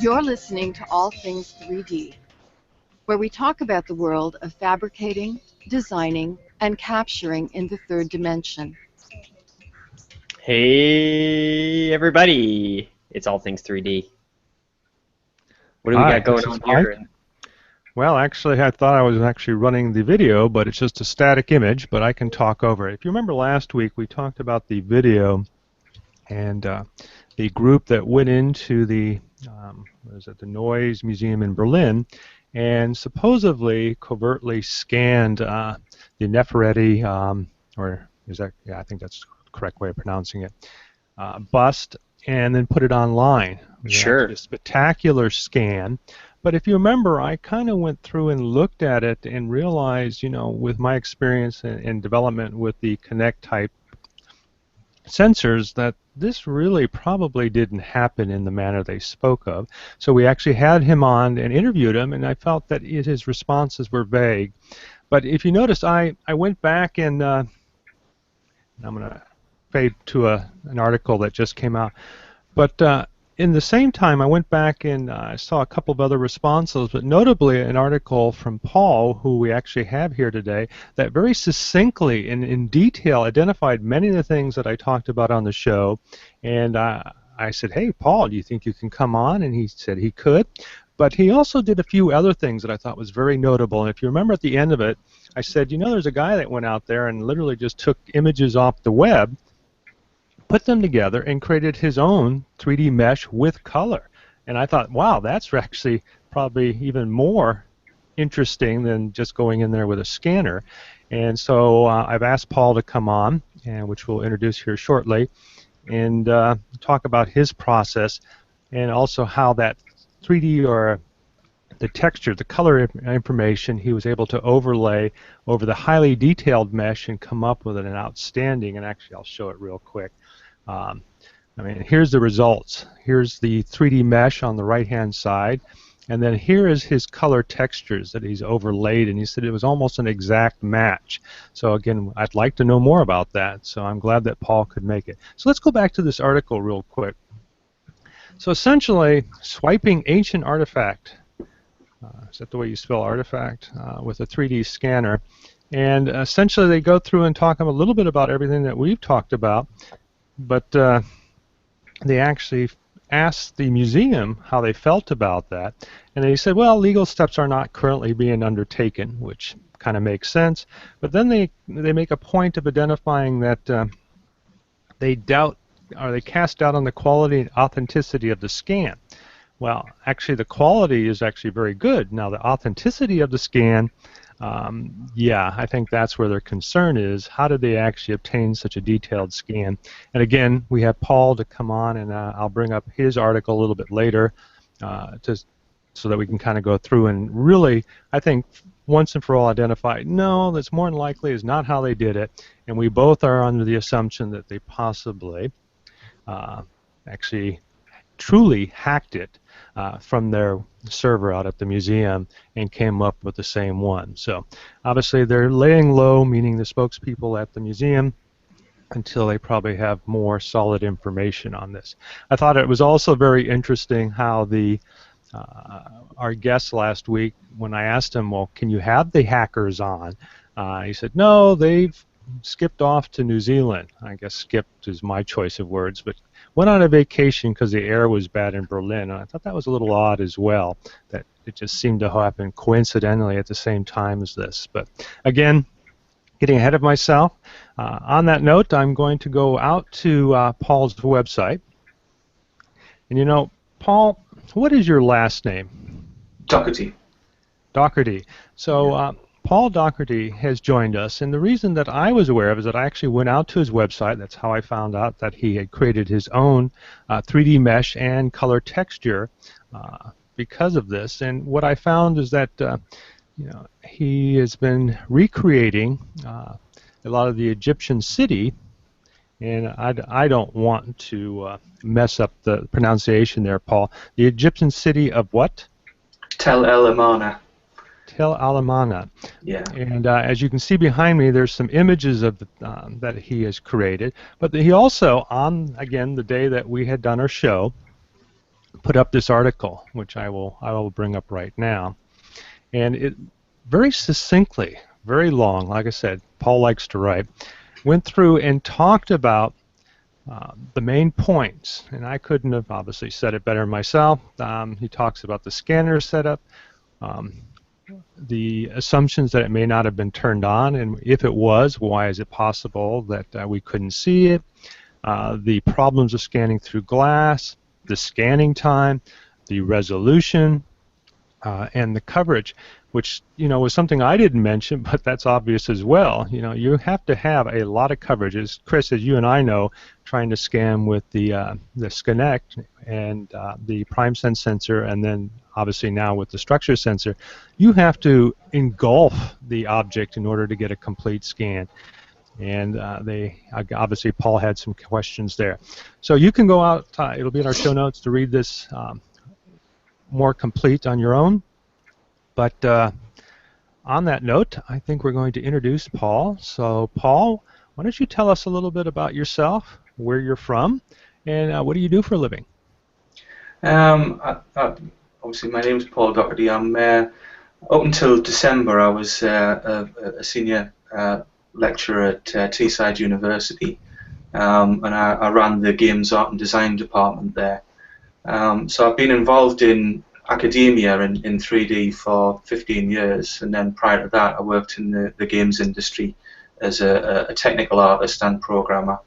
You're listening to All Things 3D, where we talk about the world of fabricating, designing, and capturing in the third dimension. Hey everybody, it's All Things 3D. What do we got going on here? Well, actually, I thought I was actually running the video, but it's just a static image, but I can talk over it. If you remember last week, we talked about the video and the group that went into the the Neues Museum in Berlin and supposedly covertly scanned the Nefertiti, I think that's the correct way of pronouncing it, bust, and then put it online. Sure. A spectacular scan. But if you remember, I kind of went through and looked at it and realized, with my experience in development with the Connect type sensors, that this really probably didn't happen in the manner they spoke of. So we actually had him on and interviewed him, and I felt that his responses were vague. But if you notice, I went back and I'm going to fade to an article that just came out. But in the same time, I went back and I saw a couple of other responses, but notably an article from Paul, who we actually have here today, that very succinctly and in detail identified many of the things that I talked about on the show. And I said, hey, Paul, do you think you can come on? And he said he could. But he also did a few other things that I thought was very notable. And if you remember at the end of it, I said, there's a guy that went out there and literally just took images off the web, put them together, and created his own 3D mesh with color. And I thought, wow, that's actually probably even more interesting than just going in there with a scanner. And so I've asked Paul to come on, and which we'll introduce here shortly, and talk about his process and also how that 3D or the texture, the color information, he was able to overlay over the highly detailed mesh and come up with an outstanding, and actually I'll show it real quick. Here's the results. Here's the 3D mesh on the right-hand side, and then here is his color textures that he's overlaid, and he said it was almost an exact match. So again, I'd like to know more about that, so I'm glad that Paul could make it. So let's go back to this article real quick. So essentially, swiping ancient artifact, is that the way you spell artifact, with a 3D scanner, and essentially they go through and talk a little bit about everything that we've talked about. But they actually asked the museum how they felt about that, and they said, well, legal steps are not currently being undertaken, which kind of makes sense. But then they make a point of identifying that they doubt, or they cast doubt on the quality and authenticity of the scan. Well, actually the quality is actually very good. Now the authenticity of the scan, yeah, I think that's where their concern is. How did they actually obtain such a detailed scan? And again, we have Paul to come on, and I'll bring up his article a little bit later so that we can kind of go through and really, I think, once and for all identify, no, that's more than likely is not how they did it, and we both are under the assumption that they possibly actually truly hacked it from their server out at the museum and came up with the same one. So obviously they're laying low, meaning the spokespeople at the museum, until they probably have more solid information on this. I thought it was also very interesting how the our guest last week, when I asked him, well, can you have the hackers on? He said, no, they've skipped off to New Zealand. I guess skipped is my choice of words, but went on a vacation because the air was bad in Berlin. And I thought that was a little odd as well, that it just seemed to happen coincidentally at the same time as this. But again, getting ahead of myself. On that note, I'm going to go out to Paul's website. And Paul, what is your last name? Docherty. Docherty. So Paul Docherty has joined us, and the reason that I was aware of is that I actually went out to his website. That's how I found out that he had created his own 3D mesh and color texture because of this. And what I found is that he has been recreating a lot of the Egyptian city, and I don't want to mess up the pronunciation there, Paul. The Egyptian city of what? Tel El Amarna. Tel Al Amarna. Yeah. And as you can see behind me, there's some images of that he has created. But he also, on, again, the day that we had done our show, put up this article, which I will bring up right now, and it very succinctly, very long, like I said, Paul likes to write, went through and talked about the main points, and I couldn't have obviously said it better myself. He talks about the scanner setup, the assumptions that it may not have been turned on, and if it was, why is it possible that we couldn't see it, the problems of scanning through glass, the scanning time, the resolution, and the coverage, which was something I didn't mention, but that's obvious as well. You have to have a lot of coverage. As Chris, as you and I know, trying to scan with the Scanect and the prime sense sensor, and then obviously now with the structure sensor, you have to engulf the object in order to get a complete scan. And obviously Paul had some questions there. So you can go out, it'll be in our show notes to read this more complete on your own. But on that note, I think we're going to introduce Paul. So Paul, why don't you tell us a little bit about yourself, where you're from, and what do you do for a living? Obviously, my name is Paul Docherty. Up until December, I was a senior lecturer at Teesside University, and I ran the Games Art and Design department there. So I've been involved in academia in 3D for 15 years, and then prior to that I worked in the games industry as a technical artist and programmer,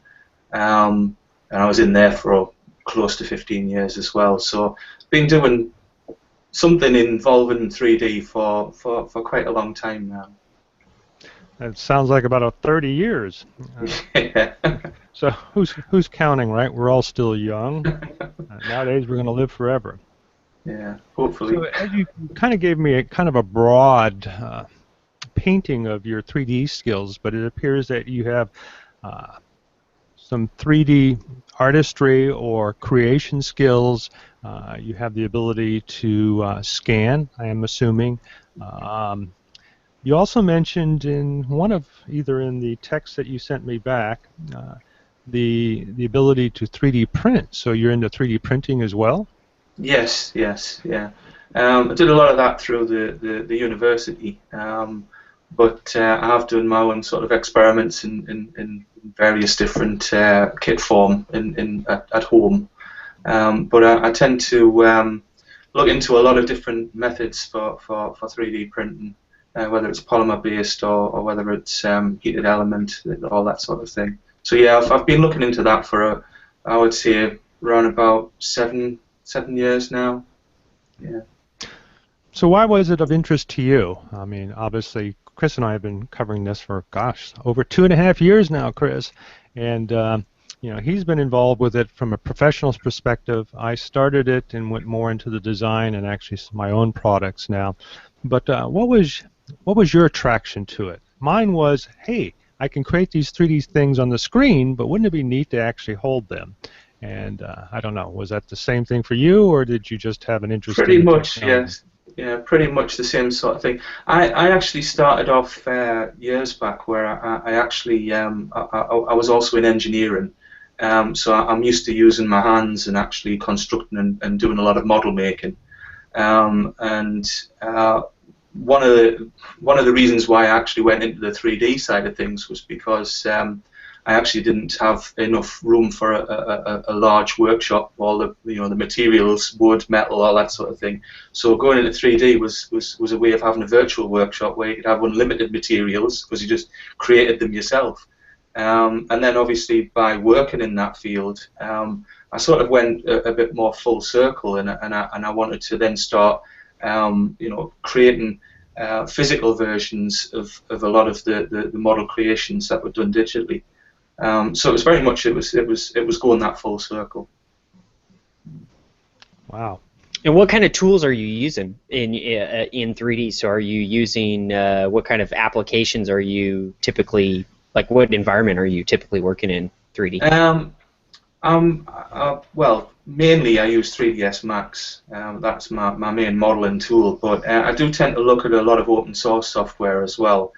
and I was in there for close to 15 years as well. So I've been doing something involving 3D for quite a long time now. That sounds like about 30 years. Yeah. So who's counting, right? We're all still young. Nowadays we're going to live forever. Yeah, hopefully. So as you kind of gave me a kind of a broad painting of your 3D skills, but it appears that you have some 3D artistry or creation skills. You have the ability to scan, I am assuming. You also mentioned in one of, either in the text that you sent me back, the ability to 3D print. So you're into 3D printing as well? Yes, yeah. I did a lot of that through the university, but I have done my own sort of experiments in various different kit form at home. But I tend to look into a lot of different methods for 3D printing, whether it's polymer based or whether it's heated element, all that sort of thing. So yeah, I've been looking into that for I would say around about seven years now. Yeah. So why was it of interest to you? I mean, obviously, Chris and I have been covering this for, gosh, over 2.5 years now, Chris. And, he's been involved with it from a professional perspective. I started it and went more into the design and actually my own products now. But what was your attraction to it? Mine was, hey, I can create these 3D things on the screen, but wouldn't it be neat to actually hold them? And I don't know, was that the same thing for you, or did you just have an interest Pretty in much, yes. Yeah, pretty much the same sort of thing. I actually started off years back where I actually I was also in engineering, so I'm used to using my hands and actually constructing and doing a lot of model making. And one of the reasons why I actually went into the 3D side of things was because I actually didn't have enough room for a large workshop, all the the materials, wood, metal, all that sort of thing. So going into 3D was a way of having a virtual workshop where you could have unlimited materials because you just created them yourself. And then obviously by working in that field, I sort of went a bit more full circle, and I wanted to then start creating physical versions of a lot of the model creations that were done digitally. So it was very much it was going that full circle. Wow. And what kind of tools are you using in 3D? So are you using what kind of applications are you typically, like what environment are you typically working in 3D? Well, mainly I use 3ds Max. That's my main modeling tool, but I do tend to look at a lot of open source software as well.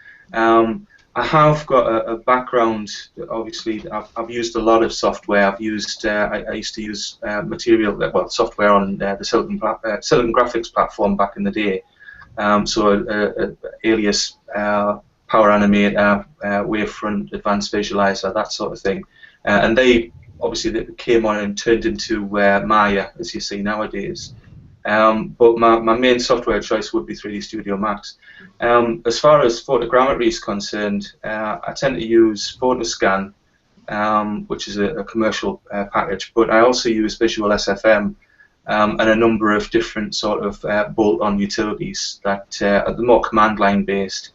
I have got a background. Obviously, I've used a lot of software. I've used I used to use software on the Silicon Graphics platform back in the day. Alias, Power Animator, Wavefront, Advanced Visualizer, that sort of thing. And they obviously came on and turned into Maya, as you see nowadays. But my main software choice would be 3D Studio Max. As far as photogrammetry is concerned, I tend to use Photoscan, which is a commercial package, but I also use Visual SFM and a number of different sort of bolt-on utilities that are more command line based.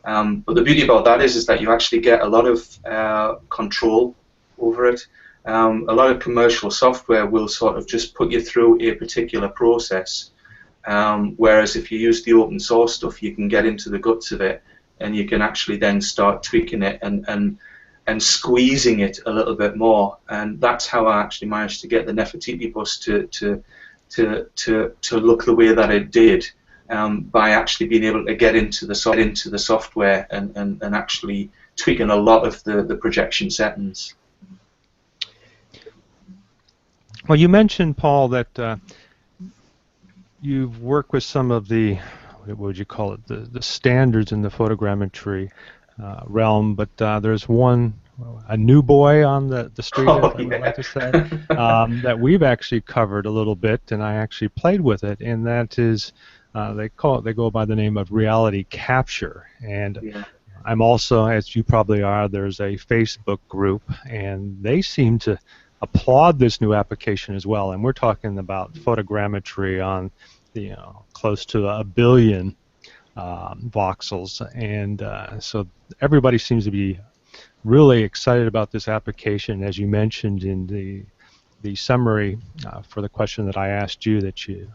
But the beauty about that is that you actually get a lot of control over it. A lot of commercial software will sort of just put you through a particular process, whereas if you use the open source stuff, you can get into the guts of it, and you can actually then start tweaking it and squeezing it a little bit more. And that's how I actually managed to get the Nefertiti bust to look the way that it did, by actually being able to get into the software and actually tweaking a lot of the projection settings. Well, you mentioned, Paul, that you've worked with some of the, what would you call it, the standards in the photogrammetry realm, but there's a new boy on the street, as I would like to say, that we've actually covered a little bit, and I actually played with it, and that is, they go by the name of reality capture. And I'm also, as you probably are, there's a Facebook group, and they seem to applaud this new application as well. And we're talking about photogrammetry on, close to 1 billion voxels, and so everybody seems to be really excited about this application. As you mentioned in the summary for the question that I asked you, that you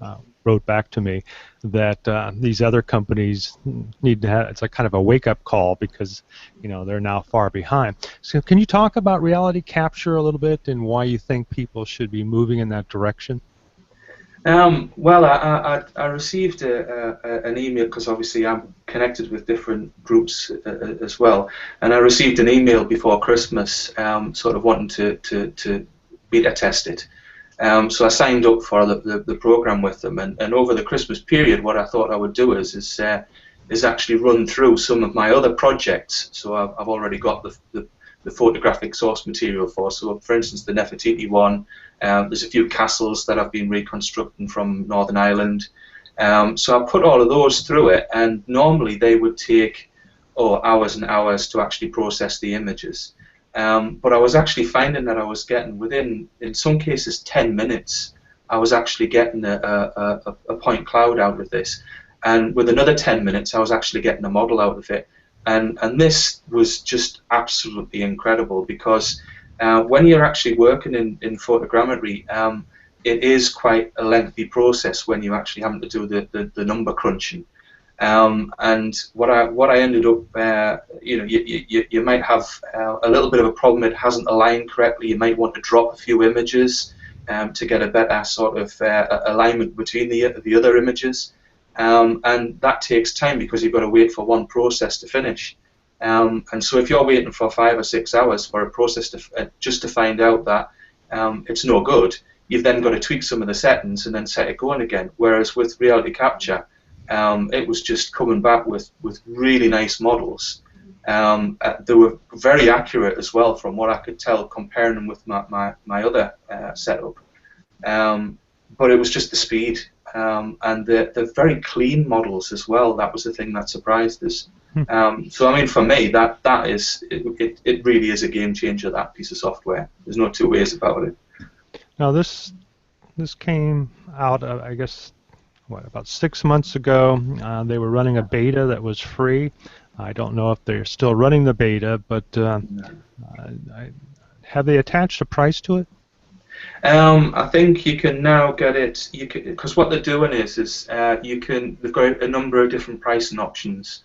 wrote back to me, that these other companies need to have, it's a kind of a wake-up call, because they're now far behind. So can you talk about reality capture a little bit and why you think people should be moving in that direction? Well, I received an email, because obviously I'm connected with different groups as well, and I received an email before Christmas sort of wanting to beta test it. So I signed up for the program with them, and over the Christmas period, what I thought I would do is actually run through some of my other projects. So I've already got the photographic source material for. So, for instance, the Nefertiti one. There's a few castles that I've been reconstructing from Northern Ireland. So I put all of those through it, and normally they would take hours and hours to actually process the images. But I was actually finding that I was getting, within, in some cases, 10 minutes, I was actually getting a point cloud out of this. And with another 10 minutes, I was actually getting a model out of it. And this was just absolutely incredible, because when you're actually working in photogrammetry, it is quite a lengthy process when you actually have to do the number crunching. And what I ended up, you might have a little bit of a problem. It hasn't aligned correctly. You might want to drop a few images to get a better sort of alignment between the other images. And that takes time, because you've got to wait for one process to finish. And so if you're waiting for 5 or 6 hours for a process just to find out that it's no good, you've then got to tweak some of the settings and then set it going again. Whereas with reality capture, it was just coming back with really nice models. They were very accurate as well, from what I could tell, comparing them with my other setup. But it was just the speed. And the very clean models as well. That was the thing that surprised us. So I mean, for me, that is it really is a game changer, that piece of software. There's no two ways about it. Now this came out, I guess, about 6 months ago. They were running a beta that was free. I don't know if they're still running the beta, but have they attached a price to it? I think you can now get it. Because what they're doing is they've got a number of different pricing options.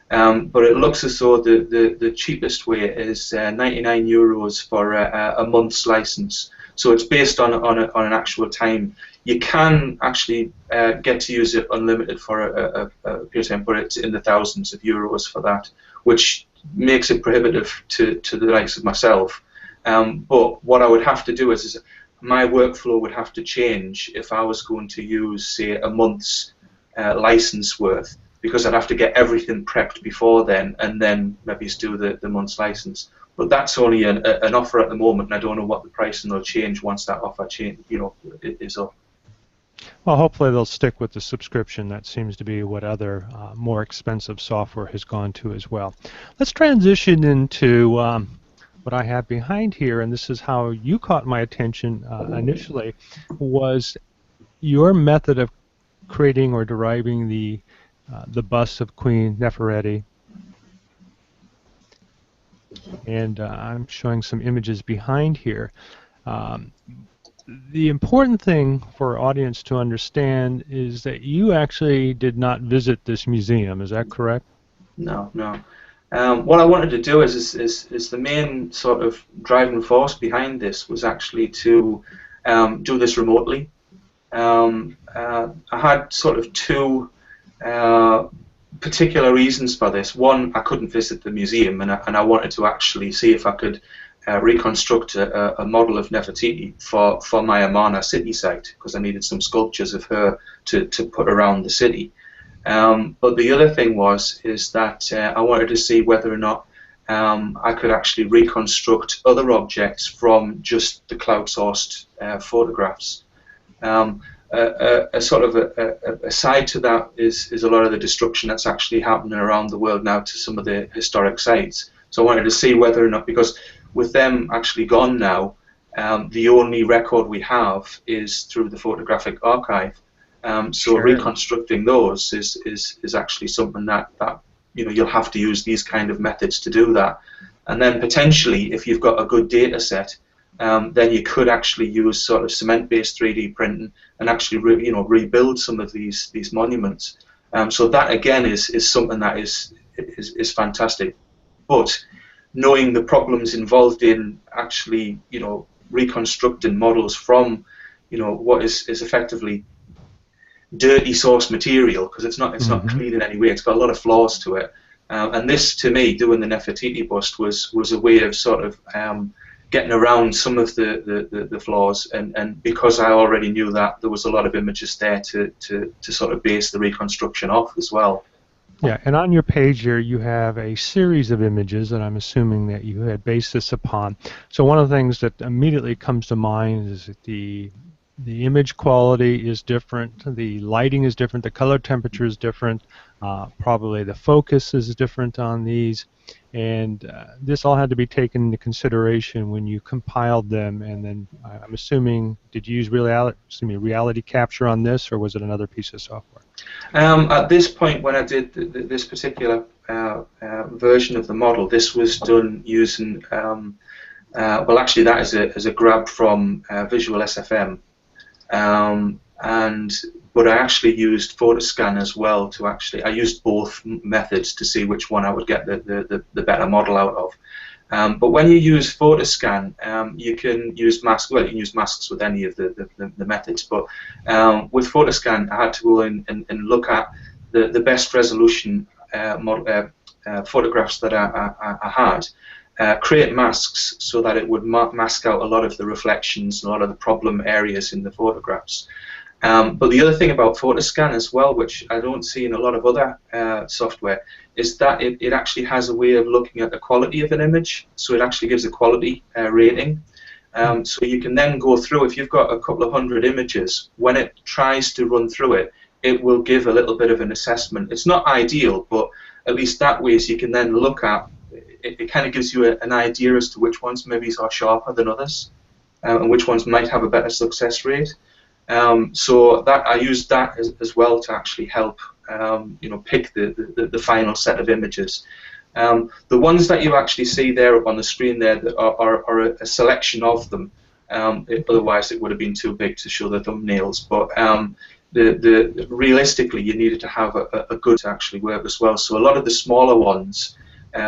But it looks as though the cheapest way is €99 for a month's license. So it's based on an actual time. You can actually get to use it unlimited for a period of time, but it's in the thousands of euros for that, which makes it prohibitive to the likes of myself. But what I would have to do is my workflow would have to change if I was going to use, say, a month's license worth, because I'd have to get everything prepped before then, and then maybe do the month's license. But that's only an offer at the moment, and I don't know what the pricing will change once that offer is up. Well, hopefully they'll stick with the subscription. That seems to be what other more expensive software has gone to as well. Let's transition into what I have behind here, and this is how you caught my attention initially, was your method of creating or deriving the bust of Queen Nefertiti. And I'm showing some images behind here. The important thing for our audience to understand is that you actually did not visit this museum. Is that correct? No, no. What I wanted to do is the main sort of driving force behind this was actually to do this remotely. I had sort of two particular reasons for this. One, I couldn't visit the museum, and I wanted to actually see if I could reconstruct a model of Nefertiti for my Amarna city site, because I needed some sculptures of her to put around the city. But the other thing is that I wanted to see whether or not I could actually reconstruct other objects from just the cloud-sourced photographs. A sort of a side to that is a lot of the destruction that's actually happening around the world now to some of the historic sites. So I wanted to see whether or not, because with them actually gone now, the only record we have is through the photographic archive. So Sure. Reconstructing those is actually something that you'll have to use these kind of methods to do that. And then potentially, if you've got a good data set, then you could actually use sort of cement-based 3D printing and actually rebuild some of these monuments. So that again is something that is fantastic. But knowing the problems involved in actually reconstructing models from what is effectively dirty source material, because it's not clean in any way. It's got a lot of flaws to it. And this, to me, doing the Nefertiti bust was a way of sort of getting around some of the flaws, and because I already knew that, there was a lot of images there to sort of base the reconstruction off as well. Yeah, and on your page here you have a series of images that I'm assuming that you had based this upon. So one of the things that immediately comes to mind is that the image quality is different, the lighting is different, the color temperature is different, probably the focus is different on these, and this all had to be taken into consideration when you compiled them. And then I'm assuming, did you use reality capture on this, or was it another piece of software? At this point, when I did this particular version of the model, this was done using well, actually that is a grab from Visual SFM. But I actually used Photoscan as well to I used both methods to see which one I would get the better model out of. But when you use Photoscan, you can use masks. Well, you can use masks with any of the methods. But with Photoscan, I had to go in and look at the best resolution photographs that I had. Create masks so that it would mask out a lot of the reflections and a lot of the problem areas in the photographs. But the other thing about Photoscan as well, which I don't see in a lot of other software, is that it actually has a way of looking at the quality of an image. So it actually gives a quality rating. So you can then go through, if you've got a couple of hundred images, when it tries to run through it, it will give a little bit of an assessment. It's not ideal, but at least that way, so you can then look at, it kind of gives you an idea as to which ones maybe are sharper than others, and which ones might have a better success rate. So that I used that as well to actually help pick the final set of images. The ones that you actually see there up on the screen there that are a selection of them. Otherwise, it would have been too big to show the thumbnails. But realistically, you needed to have a good to actually work as well. So a lot of the smaller ones,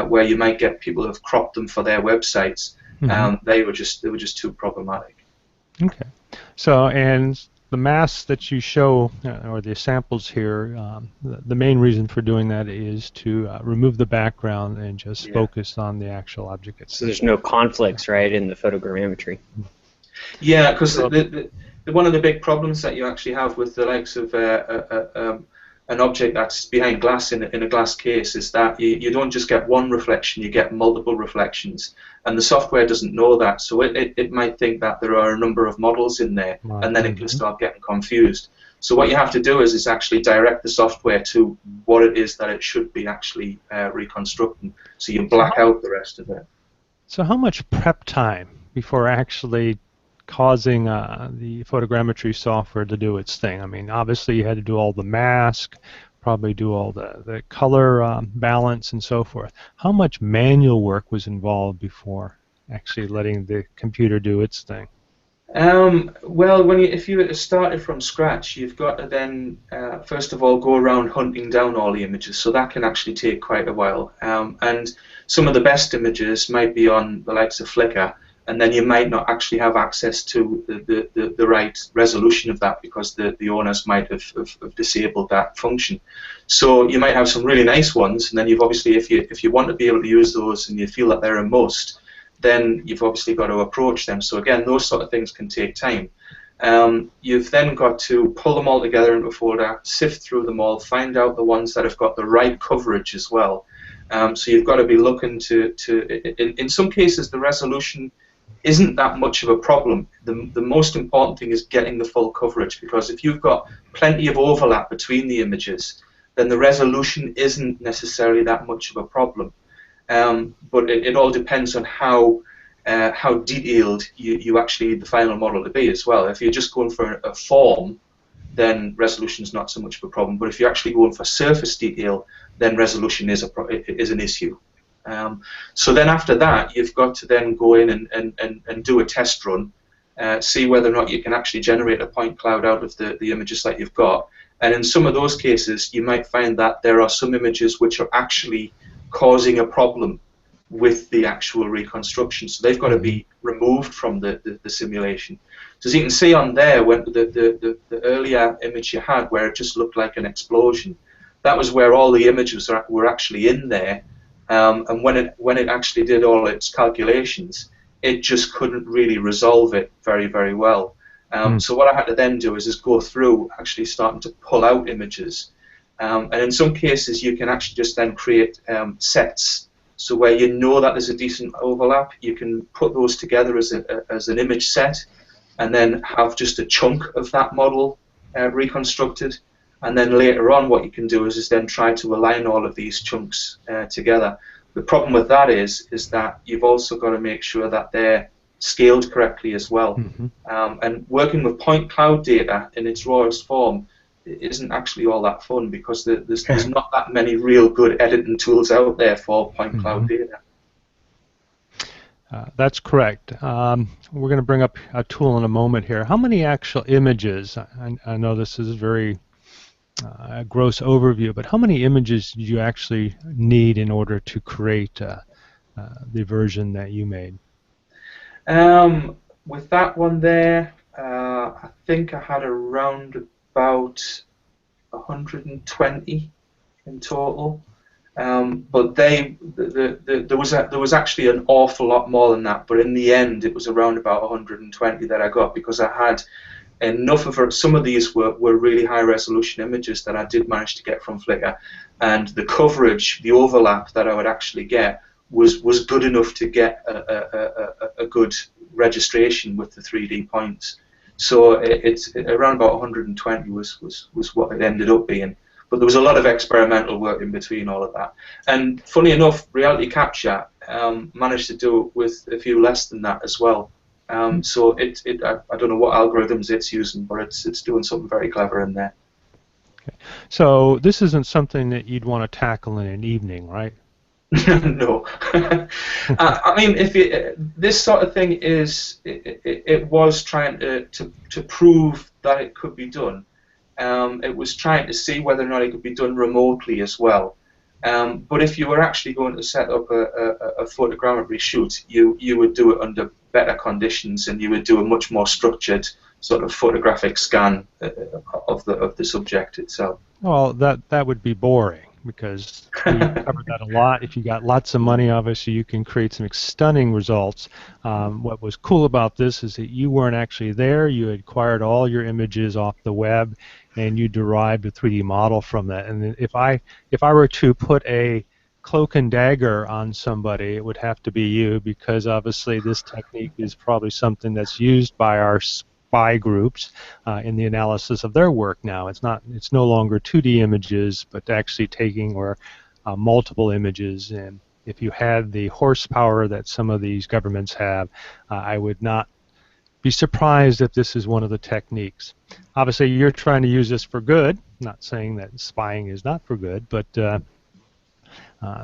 where you might get people who have cropped them for their websites, they were just too problematic. Okay. So, and the masks that you show, or the samples here, the main reason for doing that is to remove the background and just focus on the actual object itself. So there's no conflicts, right, in the photogrammetry. Yeah, because one of the big problems that you actually have with the likes of an object that's behind glass in a glass case is that you don't just get one reflection, you get multiple reflections, and the software doesn't know that, so it might think that there are a number of models in there, and then it can start getting confused. So what you have to do is actually direct the software to what it is that it should be actually reconstructing, so you black out the rest of it. So how much prep time before actually causing the photogrammetry software to do its thing? I mean, obviously you had to do all the mask, probably do all the color balance and so forth. How much manual work was involved before actually letting the computer do its thing? Well, if you started from scratch, you've got to then first of all go around hunting down all the images, so that can actually take quite a while. And some of the best images might be on the likes of Flickr, and then you might not actually have access to the right resolution of that because the owners might have disabled that function. So you might have some really nice ones, and then you've obviously, if you want to be able to use those and you feel that they're a must, then you've obviously got to approach them. So again, those sort of things can take time. You've then got to pull them all together into a folder, sift through them all, find out the ones that have got the right coverage as well. So you've got to be looking in some cases the resolution isn't that much of a problem. The most important thing is getting the full coverage, because if you've got plenty of overlap between the images, then the resolution isn't necessarily that much of a problem. But it all depends on how detailed you actually need the final model to be as well. If you're just going for a form, then resolution is not so much of a problem. But if you're actually going for surface detail, then resolution is an issue. So then after that, you've got to then go in and do a test run, see whether or not you can actually generate a point cloud out of the images that you've got. And in some of those cases, you might find that there are some images which are actually causing a problem with the actual reconstruction. So they've got to be removed from the simulation. So as you can see on there, when the earlier image you had where it just looked like an explosion, that was where all the images were actually in there. And when it actually did all its calculations, it just couldn't really resolve it very, very well. So what I had to then do is go through actually starting to pull out images. And in some cases, you can actually just then create sets. So where you know that there's a decent overlap, you can put those together as an image set, and then have just a chunk of that model reconstructed. And then later on, what you can do is then try to align all of these chunks together. The problem with that is that you've also got to make sure that they're scaled correctly as well. And working with point cloud data in its rawest form isn't actually all that fun, because there's not that many real good editing tools out there for point cloud data. That's correct. We're going to bring up a tool in a moment here. How many actual images, I know this is very a gross overview, but how many images do you actually need in order to create the version that you made? With that one there, I think I had around about 120 in total. But there was actually an awful lot more than that. But in the end, it was around about 120 that I got, because I had enough of it. Some of these were really high resolution images that I did manage to get from Flickr, and the coverage, the overlap that I would actually get was good enough to get a good registration with the 3D points. So it's around about 120 was what it ended up being. But there was a lot of experimental work in between all of that. And funny enough, Reality Capture managed to do it with a few less than that as well. So I don't know what algorithms it's using, but it's doing something very clever in there. Okay. So this isn't something that you'd want to tackle in an evening, right? No. I mean, this sort of thing it was trying to prove that it could be done. It was trying to see whether or not it could be done remotely as well. But if you were actually going to set up a photogrammetry shoot, you would do it under better conditions, and you would do a much more structured sort of photographic scan of the subject itself. Well, that would be boring because we covered that a lot. If you got lots of money, obviously you can create some stunning results. What was cool about this is that you weren't actually there. You had acquired all your images off the web, and you derived a 3D model from that. And if I were to put a cloak and dagger on somebody, it would have to be you, because obviously this technique is probably something that's used by our spy groups in the analysis of their work now. It's no longer 2D images, but actually taking multiple images. And if you had the horsepower that some of these governments have, I would not be surprised if this is one of the techniques. Obviously, you're trying to use this for good. I'm not saying that spying is not for good, but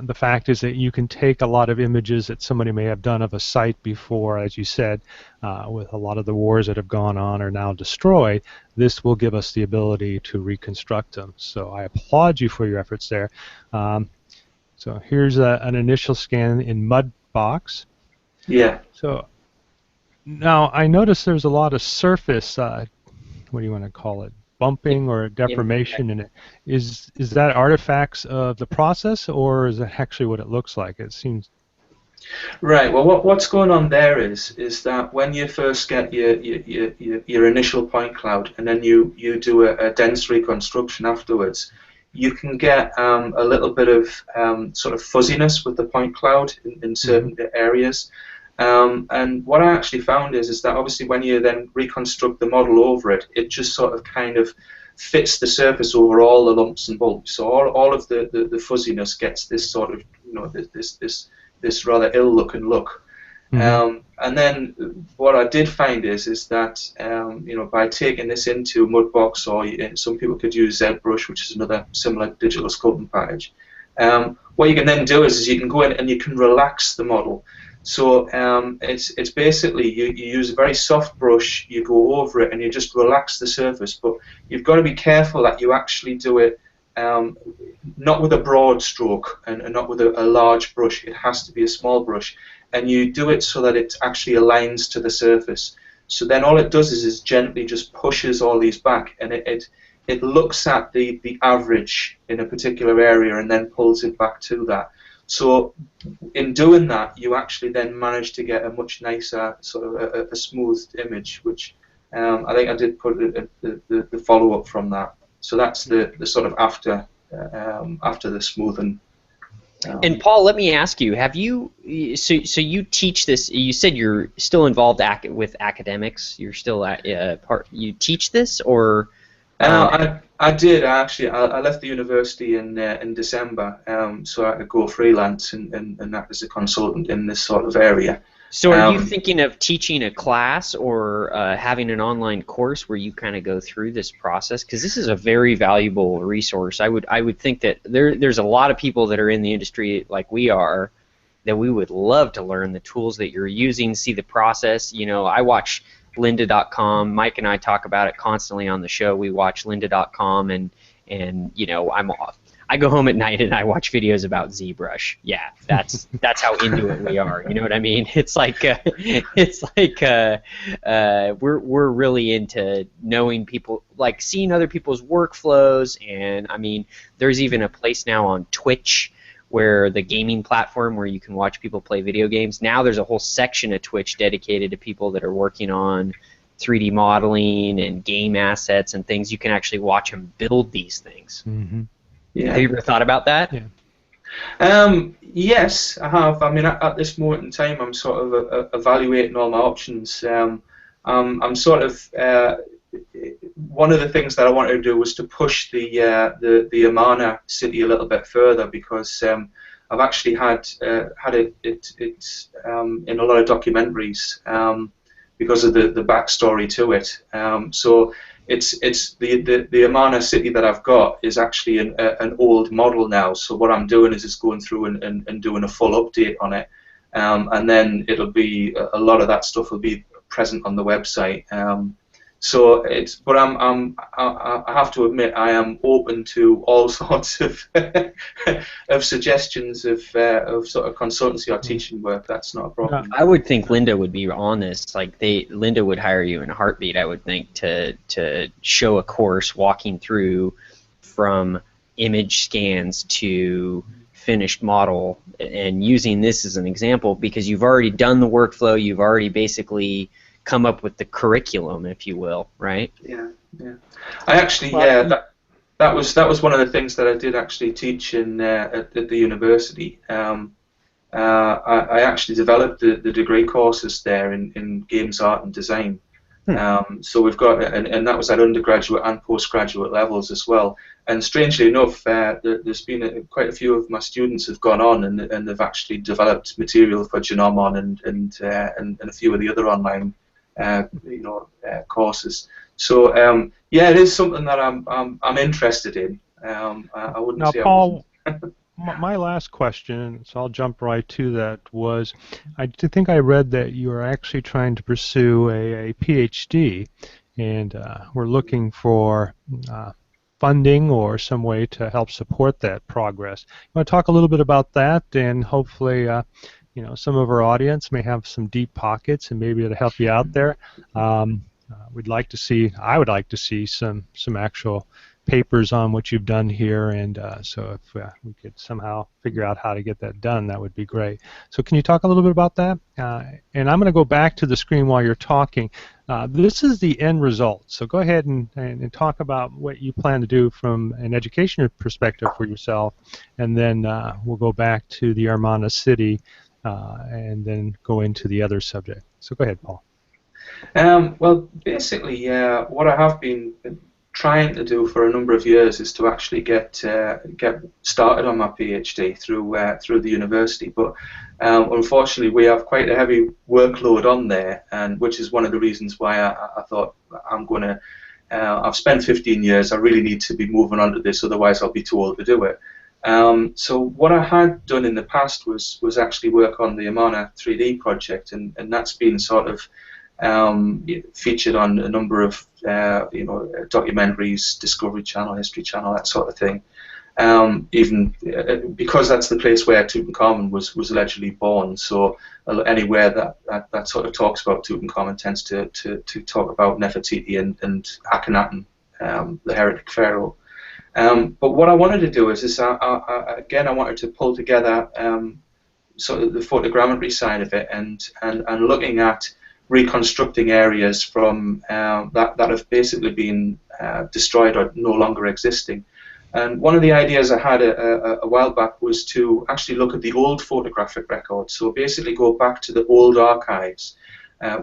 the fact is that you can take a lot of images that somebody may have done of a site before, as you said, with a lot of the wars that have gone on are now destroyed. This will give us the ability to reconstruct them. So I applaud you for your efforts there. So here's an initial scan in Mudbox. Yeah. So now I notice there's a lot of surface, what do you want to call it, bumping or deformation in it. Is that artifacts of the process, or is that actually what it looks like? It seems. Right. Well, what's going on there is that when you first get your initial point cloud, and then you do a dense reconstruction afterwards, you can get a little bit of sort of fuzziness with the point cloud in certain areas. And what I actually found is that obviously when you then reconstruct the model over it, it just sort of kind of fits the surface over all the lumps and bumps. So all of the fuzziness gets this sort of, you know, this rather ill-looking look. And then what I did find is that you know, by taking this into Mudbox, or some people could use ZBrush, which is another similar digital sculpting package. What you can then do is you can go in and you can relax the model. So it's basically you use a very soft brush, you go over it and you just relax the surface, but you've got to be careful that you actually do it not with a broad stroke and not with a large brush. It has to be a small brush, and you do it so that it actually aligns to the surface. So then all it does is gently just pushes all these back, and it looks at the average in a particular area and then pulls it back to that. So in doing that, you actually then manage to get a much nicer sort of a smoothed image, which I think I did put the follow-up from that. So that's the sort of after the smoothing. And Paul, let me ask you: have you? So you teach this? You said you're still involved with academics. You're still part. You teach this, or? I did actually. I left the university in December, so I could go freelance and act as a consultant in this sort of area. So are you thinking of teaching a class or having an online course where you kind of go through this process? Because this is a very valuable resource. I would think that there's a lot of people that are in the industry like we are that we would love to learn the tools that you're using, see the process. You know, I watch lynda.com. Mike and I talk about it constantly on the show. We watch lynda.com, and you know, I go home at night and I watch videos about ZBrush. Yeah, that's how into it we are. You know what I mean? It's like we're really into knowing people, like seeing other people's workflows. And I mean, there's even a place now on Twitch, where the gaming platform where you can watch people play video games. Now there's a whole section of Twitch dedicated to people that are working on 3D modeling and game assets and things. You can actually watch them build these things. Mm-hmm. Yeah. Have you ever thought about that? Yeah. Yes, I have. I mean, at this moment in time, I'm sort of evaluating all my options. I'm sort of one of the things that I wanted to do was to push the Amana city a little bit further, because I've actually had it in a lot of documentaries because of the backstory to it. So it's the Amana city that I've got is actually an old model now. So what I'm doing is just going through and doing a full update on it, and then it'll be a lot of that stuff will be present on the website. So it's, but I have to admit I am open to all sorts of of suggestions of sort of consultancy or teaching work. That's not a problem. I would think Linda would be on this. Like Linda would hire you in a heartbeat. I would think to show a course walking through from image scans to finished model, and using this as an example because you've already done the workflow. You've already basically come up with the curriculum, if you will, right? Yeah, yeah. I actually, that was one of the things that I did actually teach in at the university. I actually developed the degree courses there in games art and design. So we've got, and that was at undergraduate and postgraduate levels as well. And strangely enough, there's been quite a few of my students have gone on and they've actually developed material for Genomon and a few of the other online courses. So yeah, it is something that I'm interested in. I wouldn't now, say Paul, my last question, so I'll jump right to that, was I think I read that you are actually trying to pursue a PhD, and we're looking for funding or some way to help support that progress. You want to talk a little bit about that, and hopefully some of our audience may have some deep pockets and maybe it'll help you out there. I would like to see some actual papers on what you've done here, and so if we could somehow figure out how to get that done, that would be great. So can you talk a little bit about that? And I'm going to go back to the screen while you're talking. This is the end result, so go ahead and talk about what you plan to do from an education perspective for yourself, and then we'll go back to the Armana City and then go into the other subject. So go ahead, Paul. Well, basically, what I have been trying to do for a number of years is to actually get started on my PhD through the university. But unfortunately, we have quite a heavy workload on there, and which is one of the reasons why I thought I'm going to. I've spent 15 years. I really need to be moving on to this, otherwise I'll be too old to do it. So what I had done in the past was actually work on the Amana 3D project, and that's been sort of featured on a number of documentaries, Discovery Channel, History Channel, that sort of thing. Even because that's the place where Tutankhamun was allegedly born, so anywhere that sort of talks about Tutankhamun tends to talk about Nefertiti and Akhenaten, the heretic pharaoh. But what I wanted to do is I wanted to pull together sort of the photogrammetry side of it and looking at reconstructing areas from that have basically been destroyed or no longer existing. And one of the ideas I had a while back was to actually look at the old photographic records. So basically go back to the old archives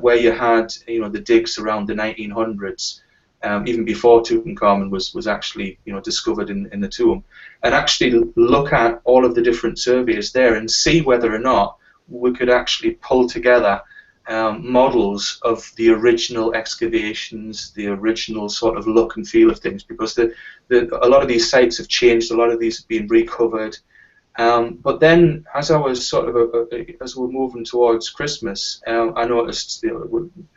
where you had the digs around the 1900s. Even before Tutankhamun was actually discovered in the tomb, and actually look at all of the different surveys there and see whether or not we could actually pull together models of the original excavations, the original sort of look and feel of things, because a lot of these sites have changed, a lot of these have been recovered. But then, as I was sort of as we're moving towards Christmas, I noticed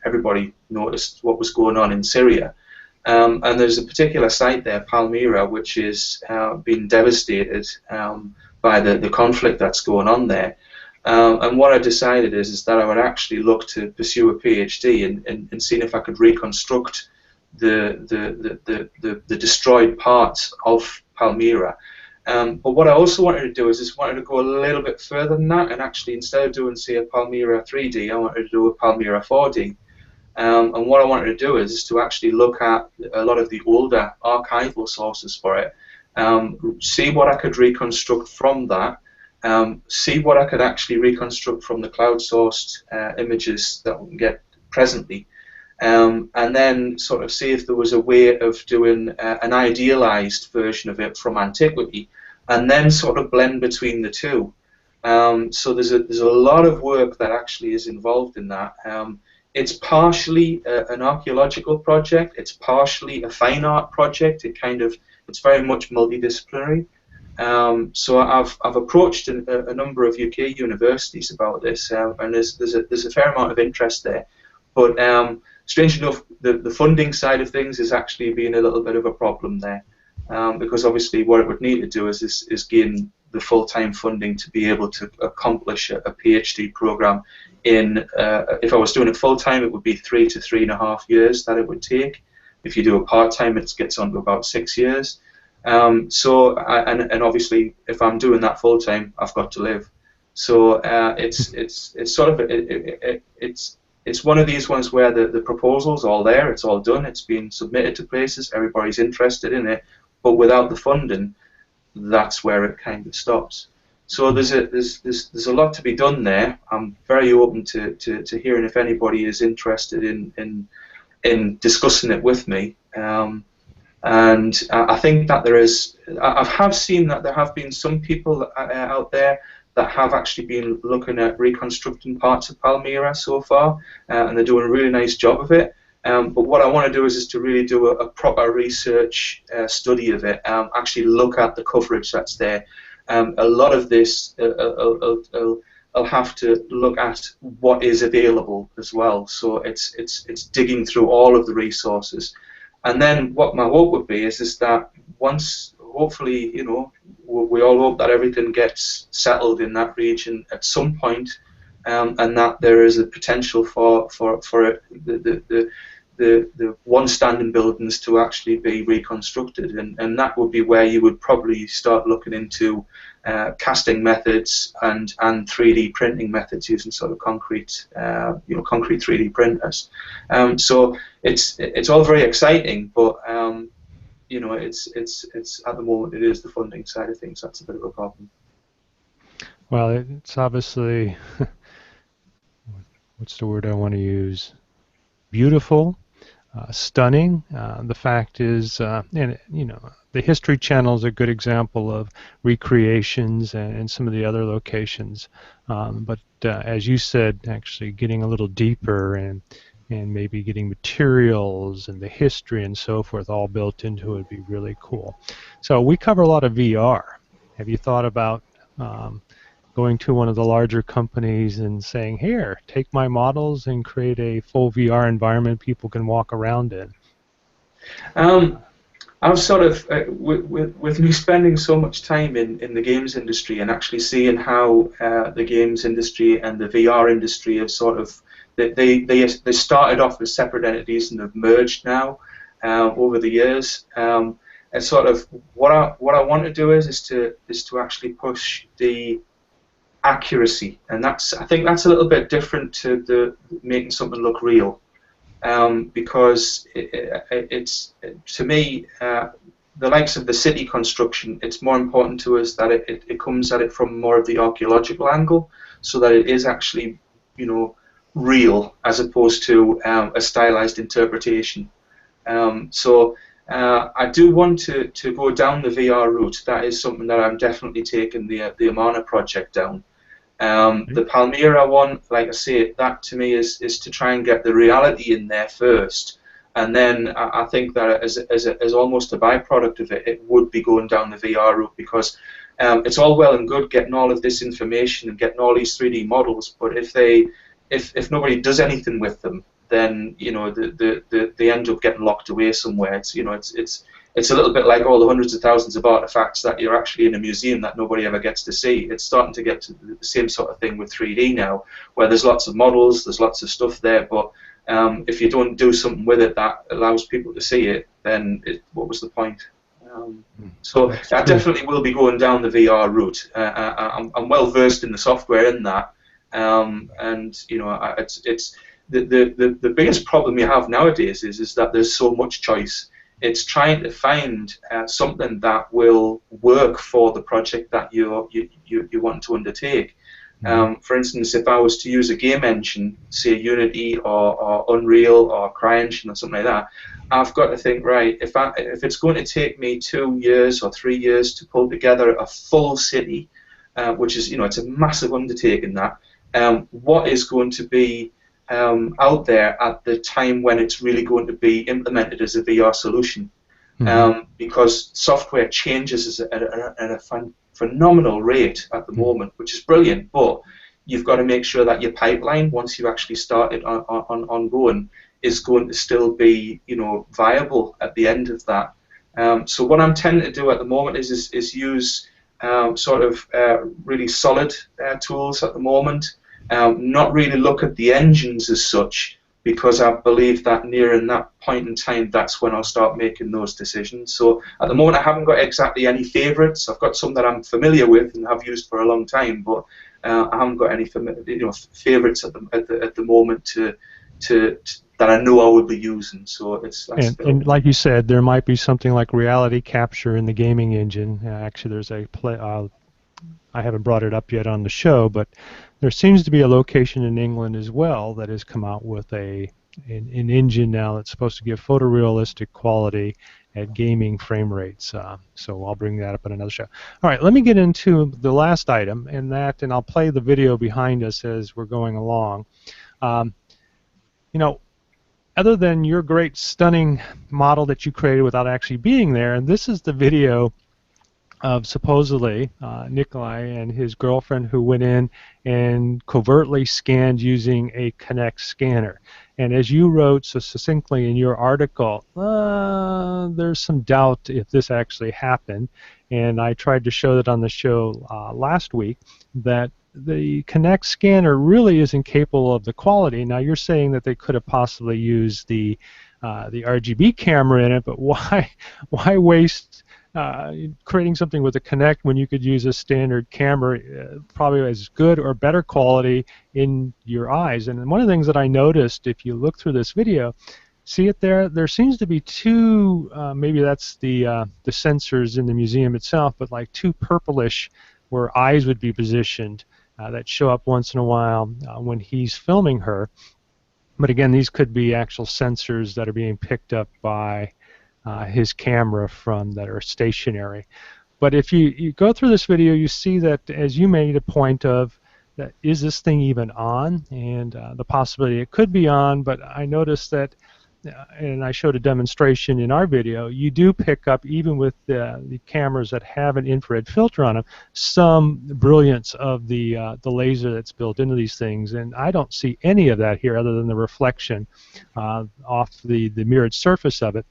everybody noticed what was going on in Syria. And there's a particular site there, Palmyra, which is being devastated by the conflict that's going on there. And what I decided is that I would actually look to pursue a PhD in seeing if I could reconstruct the destroyed parts of Palmyra. But what I also wanted to do is wanted to go a little bit further than that, and actually instead of doing, say, a Palmyra 3D, I wanted to do a Palmyra 4D. And what I wanted to do is to actually look at a lot of the older archival sources for it, see what I could reconstruct from that, see what I could actually reconstruct from the cloud-sourced images that we can get presently, and then sort of see if there was a way of doing an idealized version of it from antiquity, and then sort of blend between the two. So there's a lot of work that actually is involved in that. It's partially an archaeological project. It's partially a fine art project. It's very much multidisciplinary. So I've approached a number of UK universities about this, and there's a fair amount of interest there. But strange enough, the funding side of things is actually being a little bit of a problem there, because obviously what it would need to do is gain the full-time funding to be able to accomplish a PhD program in, if I was doing it full-time, it would be 3 to 3.5 years that it would take. If you do it part-time, it gets on to about 6 years. And obviously, if I'm doing that full-time, I've got to live. So it's sort of it's one of these ones where the proposal's all there, it's all done, it's been submitted to places, everybody's interested in it, but without the funding, that's where it kind of stops. So there's a lot to be done there. I'm very open to hearing if anybody is interested in discussing it with me. And I think that I have seen that there have been some people out there that have actually been looking at reconstructing parts of Palmyra so far, and they're doing a really nice job of it. But what I want to do is to really do a proper research study of it, actually look at the coverage that's there. A lot of this, I'll have to look at what is available as well. So it's digging through all of the resources. And then what my hope would be is that once, hopefully, you know, we all hope that everything gets settled in that region at some point, and that there is a potential for the one standing buildings to actually be reconstructed, and that would be where you would probably start looking into casting methods and 3D printing methods using sort of concrete, concrete 3D printers. So it's all very exciting, but it's at the moment it is the funding side of things that's a bit of a problem. Well, it's obviously what's the word I want to use? Beautiful, stunning. The fact is, and you know, the History Channel is a good example of recreations and some of the other locations. But as you said, actually getting a little deeper and maybe getting materials and the history and so forth all built into it would be really cool. So we cover a lot of VR. Have you thought about going to one of the larger companies and saying, here, take my models and create a full VR environment people can walk around in? I've sort of, with me spending so much time in the games industry and actually seeing how the games industry and the VR industry have sort of, they started off as separate entities and have merged now over the years. And sort of what I want to do is to actually push the accuracy, and I think that's a little bit different to the making something look real, because it's to me the likes of the city construction, it's more important to us that it comes at it from more of the archaeological angle, so that it is actually, you know, real as opposed to a stylized interpretation. So I do want to go down the VR route. That is something that I'm definitely taking the Amana project down. The Palmyra one, like I say, that to me is to try and get the reality in there first, and then I think that as almost a byproduct of it, it would be going down the VR route, because it's all well and good getting all of this information and getting all these 3D models, but if nobody does anything with them, then you know they end up getting locked away somewhere. It's a little bit like all the hundreds of thousands of artifacts that you're actually in a museum that nobody ever gets to see. It's starting to get to the same sort of thing with 3D now, where there's lots of models, there's lots of stuff there, but if you don't do something with it that allows people to see it, then what was the point? So I definitely will be going down the VR route. I'm well versed in the software in that, and you know, it's the biggest problem you have nowadays is that there's so much choice. It's trying to find something that will work for the project that you want to undertake. For instance, if I was to use a game engine, say Unity or Unreal or CryEngine or something like that, I've got to think, right, if it's going to take me 2 years or 3 years to pull together a full city, which is, you know, it's a massive undertaking, that what is going to be out there at the time when it's really going to be implemented as a VR solution, because software changes at a phenomenal rate at the moment, which is brilliant, but you've got to make sure that your pipeline, once you actually started on going, is going to still be, you know, viable at the end of that. So what I'm tending to do at the moment is use sort of really solid tools at the moment. Not really look at the engines as such, because I believe that nearing that point in time, that's when I'll start making those decisions. So at the moment, I haven't got exactly any favourites. I've got some that I'm familiar with and have used for a long time, but I haven't got any favourites at the moment that I know I would be using. So it's and like you said, there might be something like reality capture in the gaming engine. Actually, there's a play. I haven't brought it up yet on the show, but there seems to be a location in England as well that has come out with an engine now that's supposed to give photorealistic quality at gaming frame rates. So I'll bring that up in another show. All right, let me get into the last item, and I'll play the video behind us as we're going along. You know, other than your great, stunning model that you created without actually being there, and this is the video of supposedly Nikolai and his girlfriend who went in and covertly scanned using a Kinect scanner. And as you wrote so succinctly in your article, there's some doubt if this actually happened. And I tried to show that on the show last week, that the Kinect scanner really isn't capable of the quality. Now you're saying that they could have possibly used the RGB camera in it, but why waste creating something with a Kinect when you could use a standard camera, probably as good or better quality in your eyes? And one of the things that I noticed, if you look through this video, see it there? There seems to be two, maybe that's the sensors in the museum itself, but like two purplish where eyes would be positioned that show up once in a while when he's filming her. But again, these could be actual sensors that are being picked up by his camera that are stationary. But if you go through this video, you see that, as you made a point of, that is this thing even on? And the possibility it could be on, but I noticed that, and I showed a demonstration in our video, you do pick up, even with the cameras that have an infrared filter on them, some brilliance of the laser that's built into these things, and I don't see any of that here other than the reflection off the mirrored surface of it.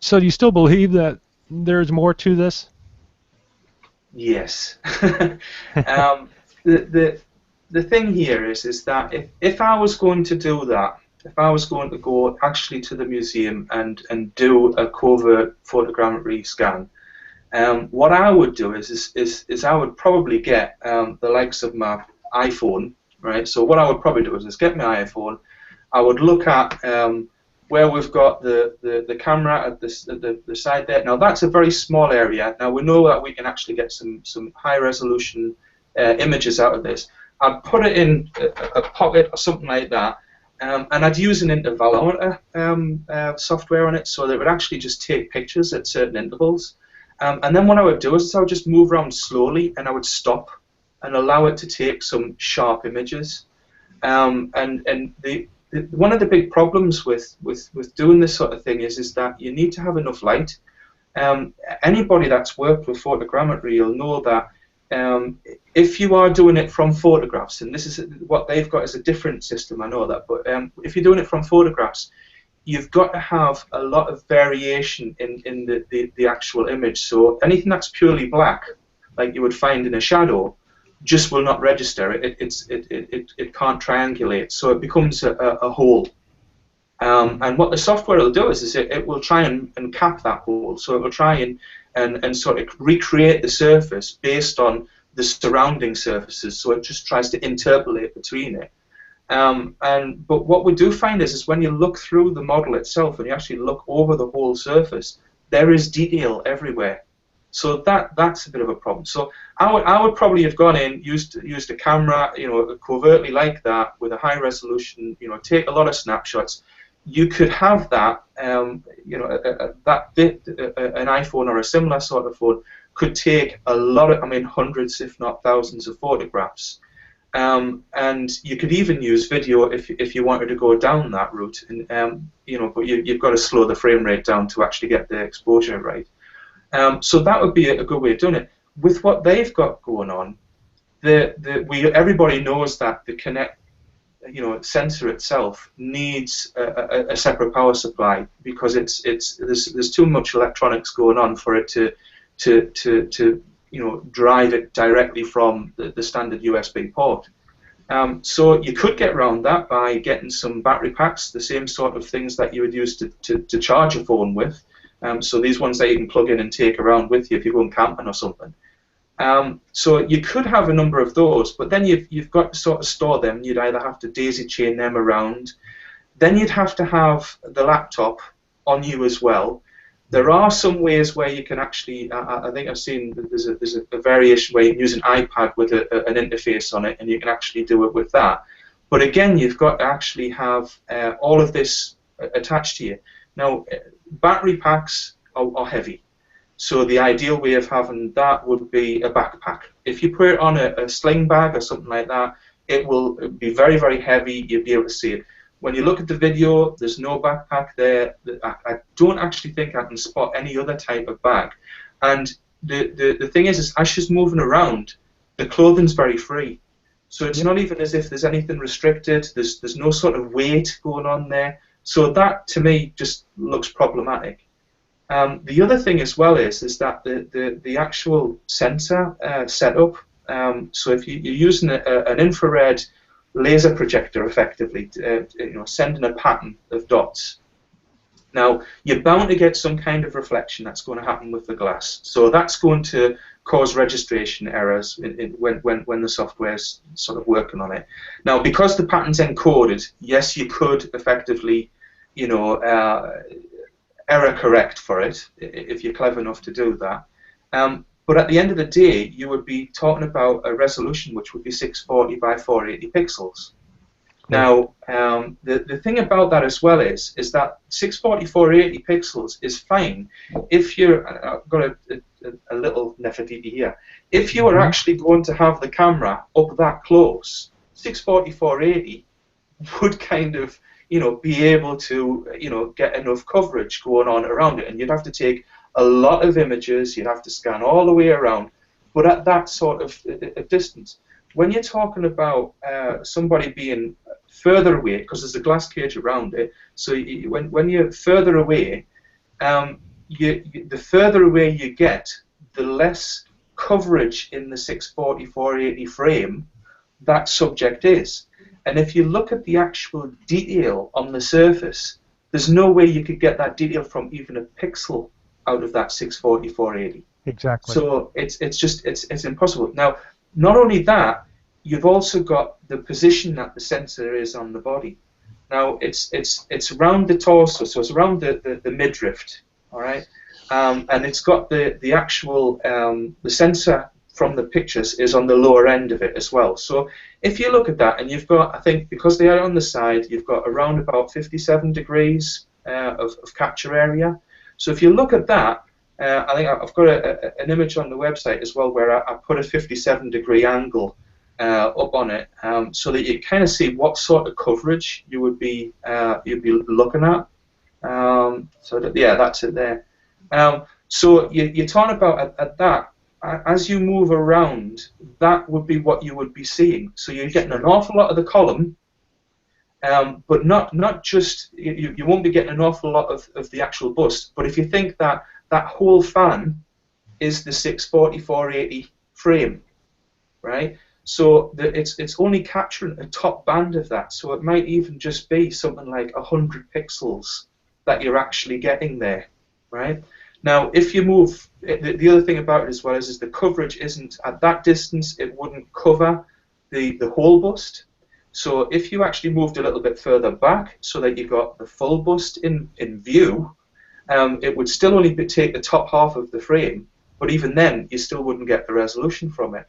So do you still believe that there's more to this? Yes. The thing here is that if I was going to do that, if I was going to go actually to the museum and do a covert photogrammetry scan, what I would do is I would probably get the likes of my iPhone, right? So what I would probably do is get my iPhone. I would look at where we've got the camera at the side there. Now that's a very small area. Now we know that we can actually get some high resolution images out of this. I'd put it in a pocket or something like that, and I'd use an intervalometer software on it, so that it would actually just take pictures at certain intervals. And then what I would do is I would just move around slowly, and I would stop and allow it to take some sharp images. One of the big problems with doing this sort of thing is that you need to have enough light. Anybody that's worked with photogrammetry will know that if you are doing it from photographs, and this is what they've got is a different system, I know that, but if you're doing it from photographs, you've got to have a lot of variation in the actual image. So anything that's purely black, like you would find in a shadow, just will not register. It can't triangulate, so it becomes a hole. And what the software will do is it will try and cap that hole. So it will try and sort of recreate the surface based on the surrounding surfaces. So it just tries to interpolate between it. But what we do find is when you look through the model itself and you actually look over the whole surface, there is detail everywhere. So that's a bit of a problem. So I would probably have gone in, used a camera, covertly like that with a high resolution, take a lot of snapshots. You could have that, that bit, an iPhone or a similar sort of phone could take a lot of, hundreds if not thousands of photographs. And you could even use video if you wanted to go down that route. And but you've got to slow the frame rate down to actually get the exposure right. So that would be a good way of doing it. With what they've got going on, everybody knows that the Kinect sensor itself needs a separate power supply, because there's too much electronics going on for it to drive it directly from the standard USB port. So you could get around that by getting some battery packs, the same sort of things that you would use to charge a phone with. So these ones that you can plug in and take around with you if you're going camping or something. So you could have a number of those, but then you've got to sort of store them. You'd either have to daisy chain them around. Then you'd have to have the laptop on you as well. There are some ways where you can actually, I think I've seen that there's a variation where you can use an iPad with an interface on it, and you can actually do it with that. But again, you've got to actually have all of this attached to you. Now, battery packs are heavy. So the ideal way of having that would be a backpack. If you put it on a sling bag or something like that, it will be very, very heavy. You'll be able to see it. When you look at the video, there's no backpack there. I don't actually think I can spot any other type of bag. And the thing is as she's moving around, the clothing's very free. So it's not even as if there's anything restricted. There's no sort of weight going on there. So that, to me, just looks problematic. The other thing as well is that the actual sensor setup, so if you're using an infrared laser projector effectively, sending a pattern of dots. Now, you're bound to get some kind of reflection that's going to happen with the glass. So that's going to cause registration errors when the software's sort of working on it. Now, because the pattern's encoded, yes, you could effectively, error correct for it if you're clever enough to do that. But at the end of the day, you would be talking about a resolution which would be 640 by 480 pixels. Now, the thing about that as well is that 640, 480 pixels is fine if you're, I've got a little Nefertiti here, if you were actually going to have the camera up that close, 640, 480 would kind of, be able to, get enough coverage going on around it, and you'd have to take a lot of images, you'd have to scan all the way around, but at that sort of a distance. When you're talking about somebody being further away, because there's a glass cage around it, so when you're further away, the further away you get, the less coverage in the 640, 480 frame that subject is. And if you look at the actual detail on the surface, there's no way you could get that detail from even a pixel out of that 640, 480. Exactly. So it's impossible. Now, not only that, you've also got the position that the sensor is on the body. Now, it's around the torso, so it's around the midriff, all right? And it's got the actual the sensor from the pictures is on the lower end of it as well. So if you look at that, and you've got, I think, because they are on the side, you've got around about 57 degrees of capture area. So if you look at that, I think I've got an image on the website as well where I put a 57-degree angle up on it, so that you kind of see what sort of coverage you would be you'd be looking at. So that, yeah, that's it there. So you're talking about at that. As you move around, that would be what you would be seeing. So you're getting an awful lot of the column, but not just, you won't be getting an awful lot of the actual bust. But if you think that that whole fan is the 640, 480 frame, right? So it's only capturing a top band of that. So it might even just be something like 100 pixels that you're actually getting there, right? Now, if you move, the other thing about it as well is the coverage isn't, at that distance, it wouldn't cover the whole bust. So if you actually moved a little bit further back so that you got the full bust in view, it would still only take the top half of the frame, but even then, you still wouldn't get the resolution from it.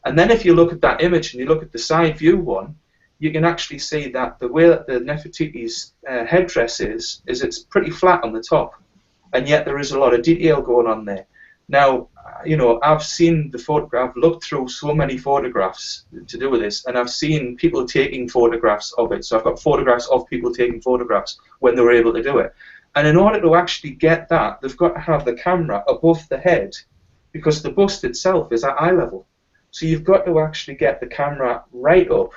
And then if you look at that image and you look at the side view one, you can actually see that the way that the Nefertiti's headdress is it's pretty flat on the top. And yet there is a lot of detail going on there. Now, I've seen the photograph, I've looked through so many photographs to do with this, and I've seen people taking photographs of it. So I've got photographs of people taking photographs when they were able to do it. And in order to actually get that, they've got to have the camera above the head, because the bust itself is at eye level. So you've got to actually get the camera right up,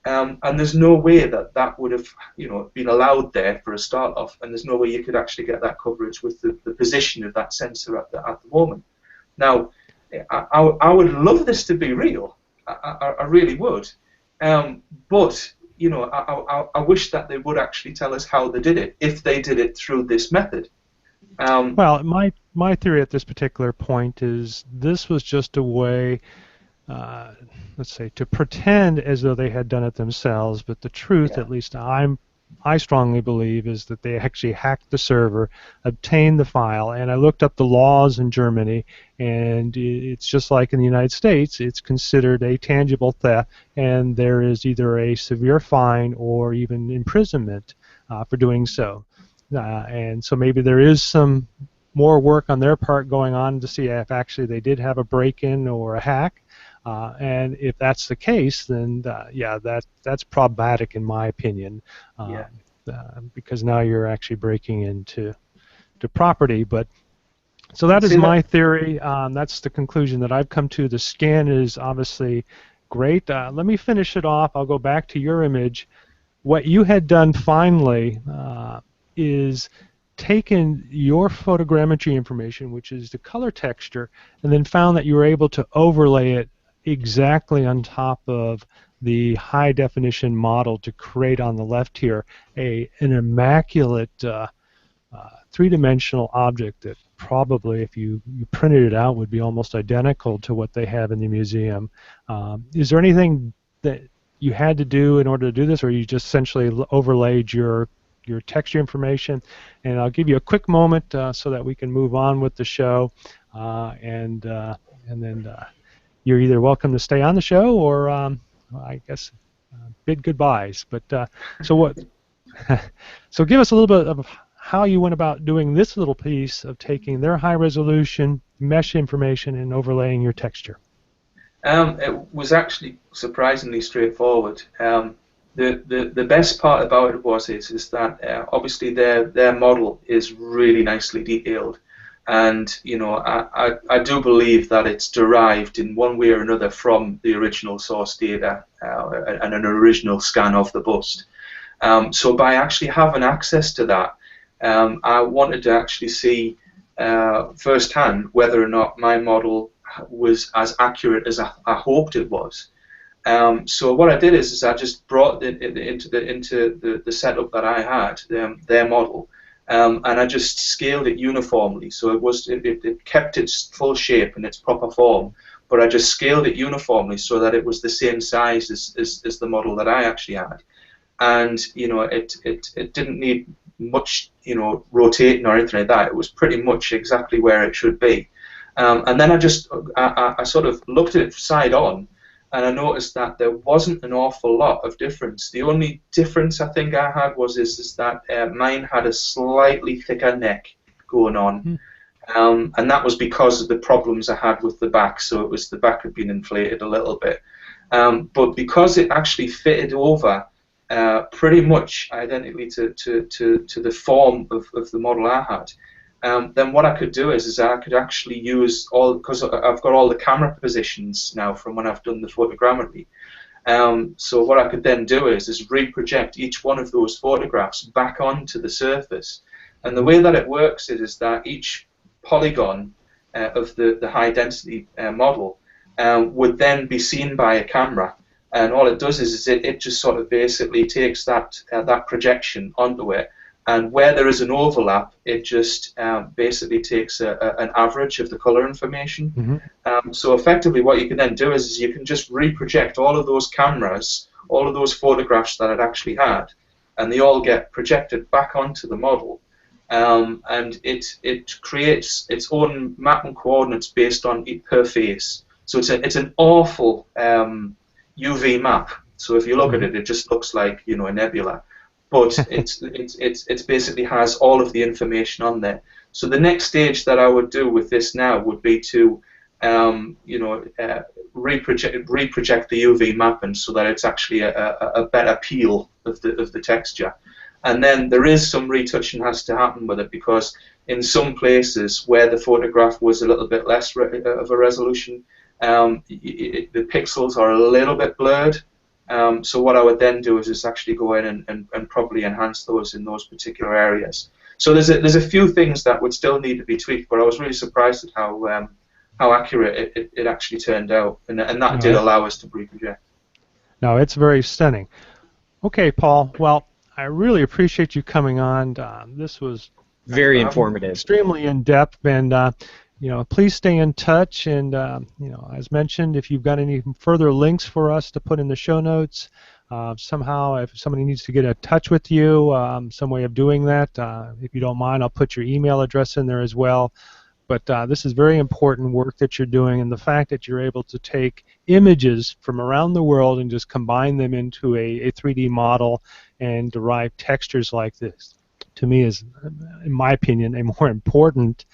And there's no way that that would have, been allowed there for a start off, and there's no way you could actually get that coverage with the position of that sensor at the moment. Now, I would love this to be real. I really would. But I wish that they would actually tell us how they did it, if they did it through this method. Well, my theory at this particular point is this was just a way, let's say, to pretend as though they had done it themselves. But the truth, at least I strongly believe, is that they actually hacked the server, obtained the file, and I looked up the laws in Germany, and it's just like in the United States. It's considered a tangible theft, and there is either a severe fine or even imprisonment for doing so. And so maybe there is some more work on their part going on to see if actually they did have a break-in or a hack. And if that's the case, then yeah, that's problematic in my opinion, because now you're actually breaking into property. But so that is my theory. That's the conclusion that I've come to. The scan is obviously great. Let me finish it off. I'll go back to your image. What you had done finally is taken your photogrammetry information, which is the color texture, and then found that you were able to overlay it exactly on top of the high definition model to create on the left here an immaculate three-dimensional object that probably, if you printed it out, would be almost identical to what they have in the museum. Is there anything that you had to do in order to do this, or you just essentially overlaid your texture information? And I'll give you a quick moment so that we can move on with the show, and then you're either welcome to stay on the show or I guess bid goodbyes. But so what? So give us a little bit of how you went about doing this little piece of taking their high-resolution mesh information and overlaying your texture. It was actually surprisingly straightforward. The best part about it is that obviously their model is really nicely detailed, and I do believe that it's derived in one way or another from the original source data and an original scan of the bust. So by actually having access to that, I wanted to actually see firsthand whether or not my model was as accurate as I hoped it was. So what I did is I just brought it into the setup that I had, their model, and I just scaled it uniformly. So it kept its full shape and its proper form, but I just scaled it uniformly so that it was the same size as the model that I actually had. And it didn't need much rotating or anything like that. It was pretty much exactly where it should be. And then I sort of looked at it side on, and I noticed that there wasn't an awful lot of difference. The only difference I think I had is that mine had a slightly thicker neck going on, and that was because of the problems I had with the back. So it was the back had been inflated a little bit, but because it actually fitted over pretty much identically to the form of the model I had. Then what I could do is I could actually use because I've got all the camera positions now from when I've done the photogrammetry. So what I could then do is reproject each one of those photographs back onto the surface. And the way that it works is that each polygon of the high density model would then be seen by a camera. And all it does is it just sort of basically takes that projection onto it, and where there is an overlap, it just basically takes an average of the color information. So effectively what you can then do is you can just reproject all of those cameras, all of those photographs that it actually had, and they all get projected back onto the model. And it creates its own map and coordinates based on per face. So it's an awful UV map. So if you look at it, it just looks like a nebula, but it's basically has all of the information on there. So the next stage that I would do with this now would be to reproject the UV mapping so that it's actually a better peel of the texture. And then there is some retouching has to happen with it, because in some places where the photograph was a little bit less of a resolution, the pixels are a little bit blurred. So what I would then do is just actually go in and properly enhance those in those particular areas. So there's a few things that would still need to be tweaked, but I was really surprised at how accurate it actually turned out, and that did allow us to pre-project. No, it's very stunning. Okay, Paul. Well, I really appreciate you coming on. This was very informative, extremely in depth, and please stay in touch. And as mentioned, if you've got any further links for us to put in the show notes, somehow if somebody needs to get in touch with you, some way of doing that, if you don't mind, I'll put your email address in there as well. But this is very important work that you're doing, and the fact that you're able to take images from around the world and just combine them into a 3D model and derive textures like this, to me is, in my opinion, a more important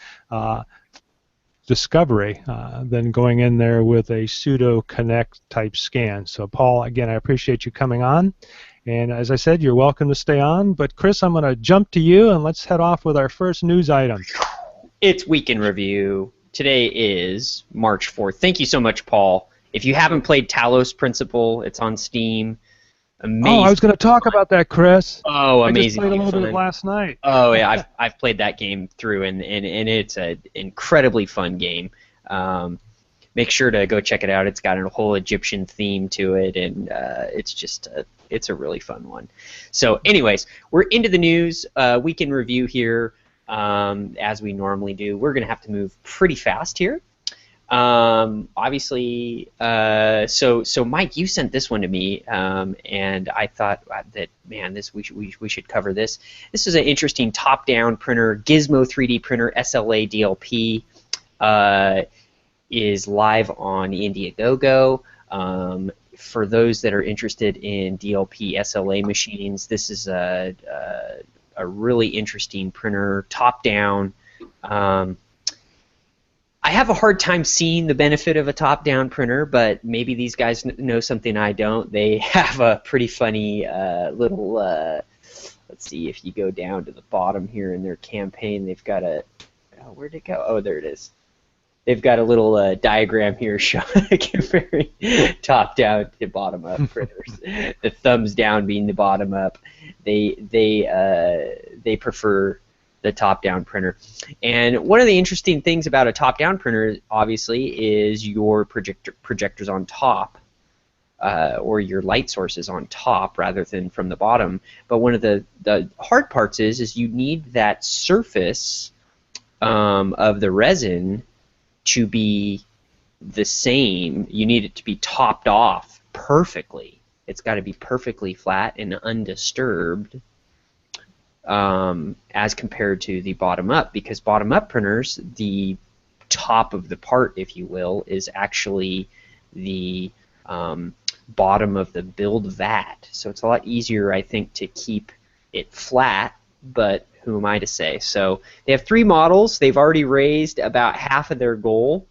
discovery than going in there with a pseudo connect type scan. So Paul, again, I appreciate you coming on, and as I said, you're welcome to stay on. But Chris, I'm going to jump to you, and let's head off with our first news item. It's Week in Review. Today is March 4th. Thank you so much, Paul. If you haven't played Talos Principle, it's on Steam. Amazing. Oh, I was going to talk about that, Chris. Oh, amazing. I just played a little bit last night. Oh, yeah, I've played that game through, and it's an incredibly fun game. Make sure to go check it out. It's got a whole Egyptian theme to it, and it's a really fun one. So anyways, we're into the news. Week in Review here. As we normally do. We're going to have to move pretty fast here. Obviously, so Mike, you sent this one to me, and I thought that, man, we should cover this. This is an interesting top-down printer, Gizmo 3D printer, SLA DLP, is live on IndieGogo. For those that are interested in DLP SLA machines, this is a really interesting printer, top down. I have a hard time seeing the benefit of a top down printer, but maybe these guys know something I don't. They have a pretty funny little, let's see, if you go down to the bottom here in their campaign, they've got a, where'd it go? Oh, there it is. They've got a little diagram here showing comparing top down to bottom up printers. The thumbs down being the bottom up. They prefer the top down printer. And one of the interesting things about a top down printer, obviously, is your projectors on top, or your light sources on top rather than from the bottom. But one of the hard parts is you need that surface of the resin to be the same. You need it to be topped off perfectly. It's got to be perfectly flat and undisturbed, as compared to the bottom-up, because bottom-up printers, the top of the part, if you will, is actually the bottom of the build vat. So it's a lot easier, I think, to keep it flat, but who am I to say? So they have 3 models. They've already raised about half of their goal,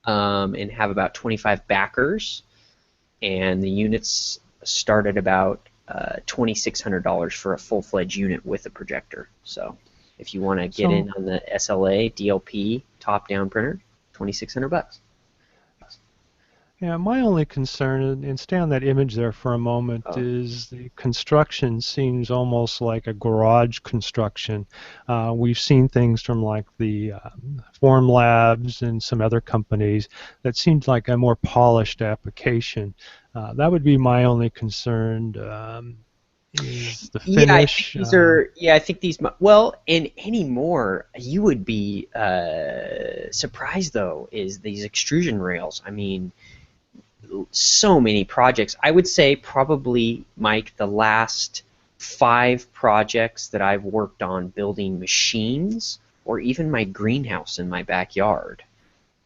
and have about 25 backers. And the units start at about $2,600 for a full-fledged unit with a projector. So if you want to get in on the SLA DLP top-down printer, $2,600. Yeah, my only concern, and stay on that image there for a moment, is the construction seems almost like a garage construction. We've seen things from like the Form Labs and some other companies that seems like a more polished application. That would be my only concern. Is the finish? I think these. Well, and anymore, you would be surprised though. Is these extrusion rails? I mean, so many projects. I would say probably, Mike, the last 5 projects that I've worked on building machines, or even my greenhouse in my backyard,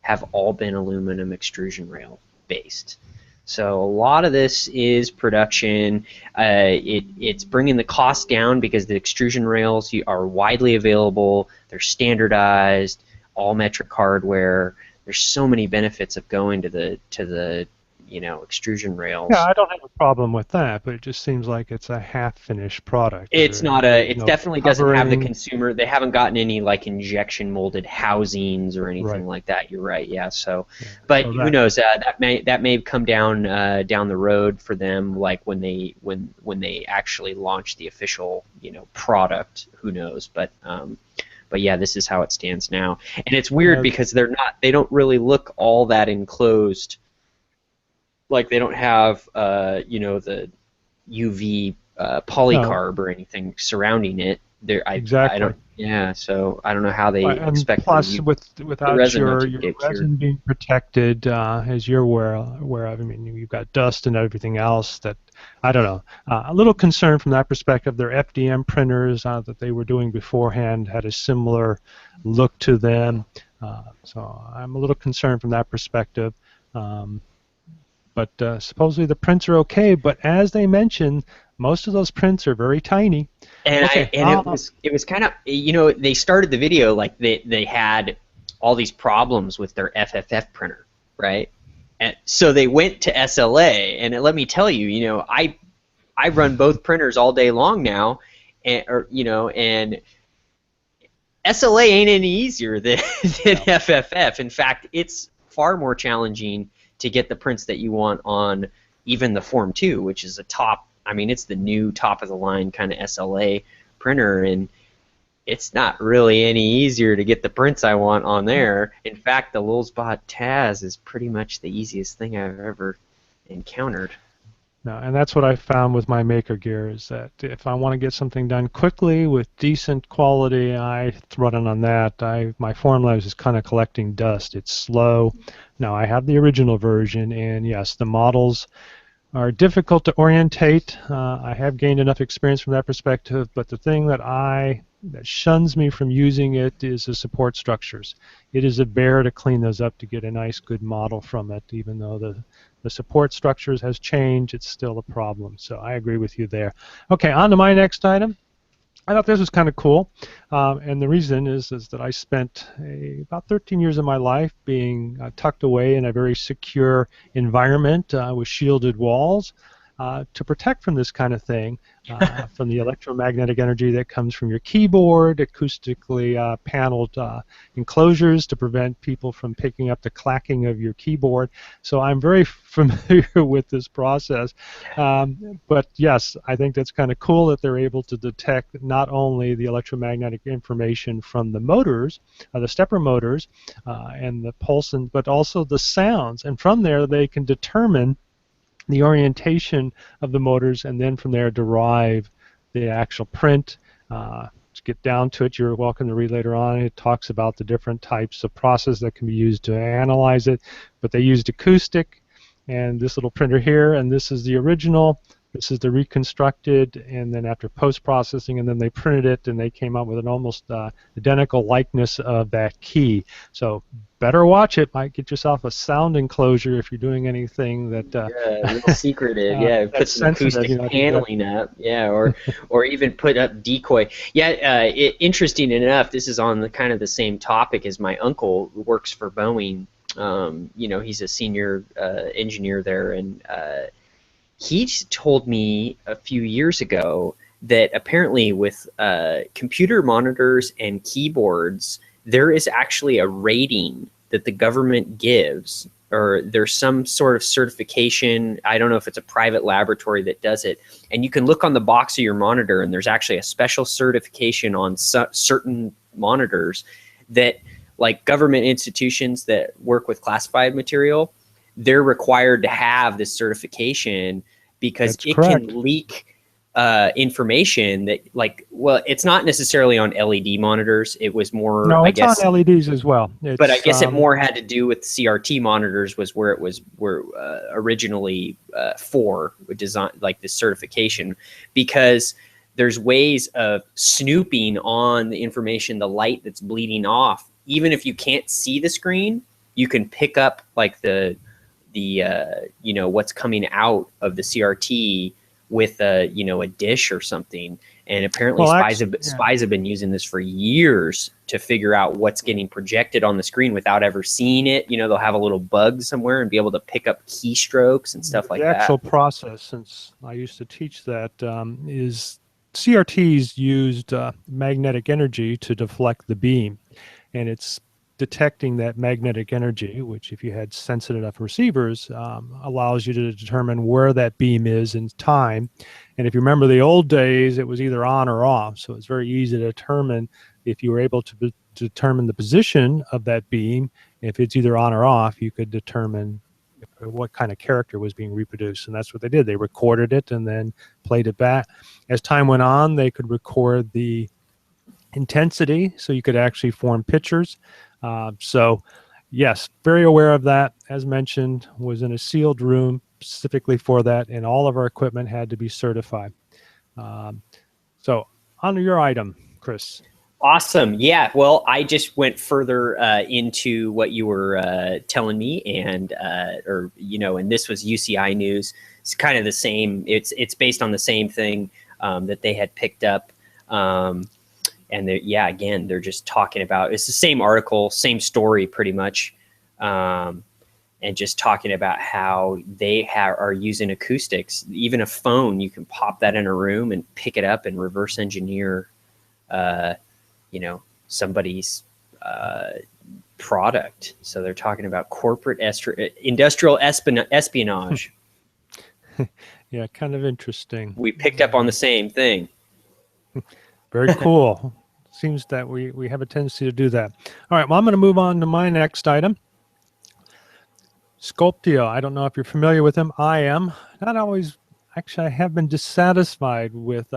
have all been aluminum extrusion rail based. So a lot of this is production. It's bringing the cost down because the extrusion rails are widely available. They're standardized, all metric hardware. There's so many benefits of going to the extrusion rails. Yeah, I don't have a problem with that, but it just seems like it's a half-finished product. It's not it no definitely doesn't have the covering. consumer. They haven't gotten any like injection molded housings or anything Right. like that. You're right. Yeah. So, Yeah. but So who knows? That may come down the road for them, like when they actually launch the official product. Who knows? But yeah, this is how it stands now, and it's weird because they don't really look all that enclosed. Like they don't have the UV polycarb or anything surrounding it. Exactly. I don't. Yeah, so I don't know how they And expect plus, the without resin not your to get resin cured. being protected, as you're aware of, I mean, you've got dust and everything else that, I don't know. A little concerned from that perspective. Their FDM printers that they were doing beforehand had a similar look to them. So I'm a little concerned from that perspective. But supposedly the prints are okay. But as they mentioned, most of those prints are very tiny. And Okay. it was kind of they started the video like they had all these problems with their FFF printer, right? And so they went to SLA, and let me tell you, I run both printers all day long now, and SLA ain't any easier than FFF. In fact, it's far more challenging to get the prints that you want on even the Form 2, which is it's the new top of the line kind of SLA printer, and it's not really any easier to get the prints I want on there. In fact, the Lulzbot Taz is pretty much the easiest thing I've ever encountered. No, and that's what I found with my Maker gear, is that if I want to get something done quickly with decent quality, I run it on that. My Formlabs is kind of collecting dust. It's slow. Now, I have the original version, and yes, the models are difficult to orientate. I have gained enough experience from that perspective, but the thing that shuns me from using it is the support structures. It is a bear to clean those up to get a nice, good model from it. Even though the support structures has changed, it's still a problem. So I agree with you there. Okay, on to my next item. I thought this was kind of cool, and the reason is that I spent about 13 years of my life being tucked away in a very secure environment with shielded walls to protect from this kind of thing, from the electromagnetic energy that comes from your keyboard, acoustically paneled enclosures to prevent people from picking up the clacking of your keyboard. So I'm very familiar with this process. But yes, I think that's kind of cool that they're able to detect not only the electromagnetic information from the motors, the stepper motors, and the pulses, but also the sounds. And from there, they can determine the orientation of the motors, and then from there derive the actual print. To get down to it, you're welcome to read later on. It talks about the different types of process that can be used to analyze it, but they used acoustic, and this little printer here, and this is the original. This is the reconstructed, and then after post-processing, and then they printed it, and they came out with an almost identical likeness of that key. So better watch it. Might get yourself a sound enclosure if you're doing anything that real secretive. Yeah, put some acoustic paneling up. Yeah, or even put up decoy. Yeah, interesting enough, this is on the kind of the same topic as my uncle who works for Boeing. He's a senior engineer there, and he told me a few years ago that apparently with computer monitors and keyboards, there is actually a rating that the government gives, or there's some sort of certification. I don't know if it's a private laboratory that does it. And you can look on the box of your monitor, and there's actually a special certification on certain monitors that, like government institutions that work with classified material, they're required to have this certification because That's it correct. can leak information that, it's not necessarily on LED monitors. It was more, No, I guess, it's on LEDs as well. but I guess it more had to do with CRT monitors, was where it was originally for design, like this certification, because there's ways of snooping on the information, the light that's bleeding off. Even if you can't see the screen, you can pick up like the what's coming out of the CRT with a dish or something, And apparently spies have been using this for years to figure out what's getting projected on the screen without ever seeing it. You know, they'll have a little bug somewhere and be able to pick up keystrokes and stuff like that. The actual process, since I used to teach that, is CRTs used magnetic energy to deflect the beam. And it's detecting that magnetic energy, which if you had sensitive enough receivers, allows you to determine where that beam is in time. And if you remember the old days, it was either on or off. So it's very easy to determine if you were able to determine the position of that beam. If it's either on or off, you could determine what kind of character was being reproduced. And that's what they did. They recorded it and then played it back. As time went on, they could record the intensity, so you could actually form pictures. So yes, very aware of that. As mentioned, was in a sealed room specifically for that, and all of our equipment had to be certified. So on to your item, Chris. Awesome. Yeah. Well, I just went further into what you were telling me, and and this was UCI News. It's kind of the same. It's based on the same thing that they had picked up. And again, they're just talking about, it's the same article, same story pretty much, and just talking about how they are using acoustics. Even a phone, you can pop that in a room and pick it up and reverse engineer, somebody's product. So they're talking about corporate industrial espionage. Yeah, kind of interesting. We picked up on the same thing. Very cool. Seems that we have a tendency to do that. All right, well, I'm going to move on to my next item. Sculpteo. I don't know if you're familiar with them. I am. Not always. Actually, I have been dissatisfied with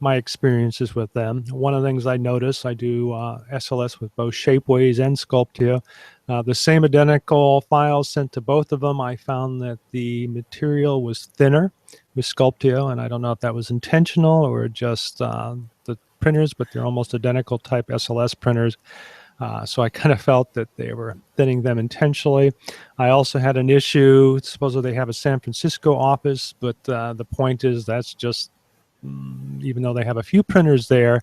my experiences with them. One of the things I notice, I do SLS with both Shapeways and Sculpteo. The same identical files sent to both of them. I found that the material was thinner with Sculpteo, and I don't know if that was intentional or just the printers, but they're almost identical type SLS printers. So I kind of felt that they were thinning them intentionally. I also had an issue. Supposedly they have a San Francisco office, but the point is that's just, even though they have a few printers there,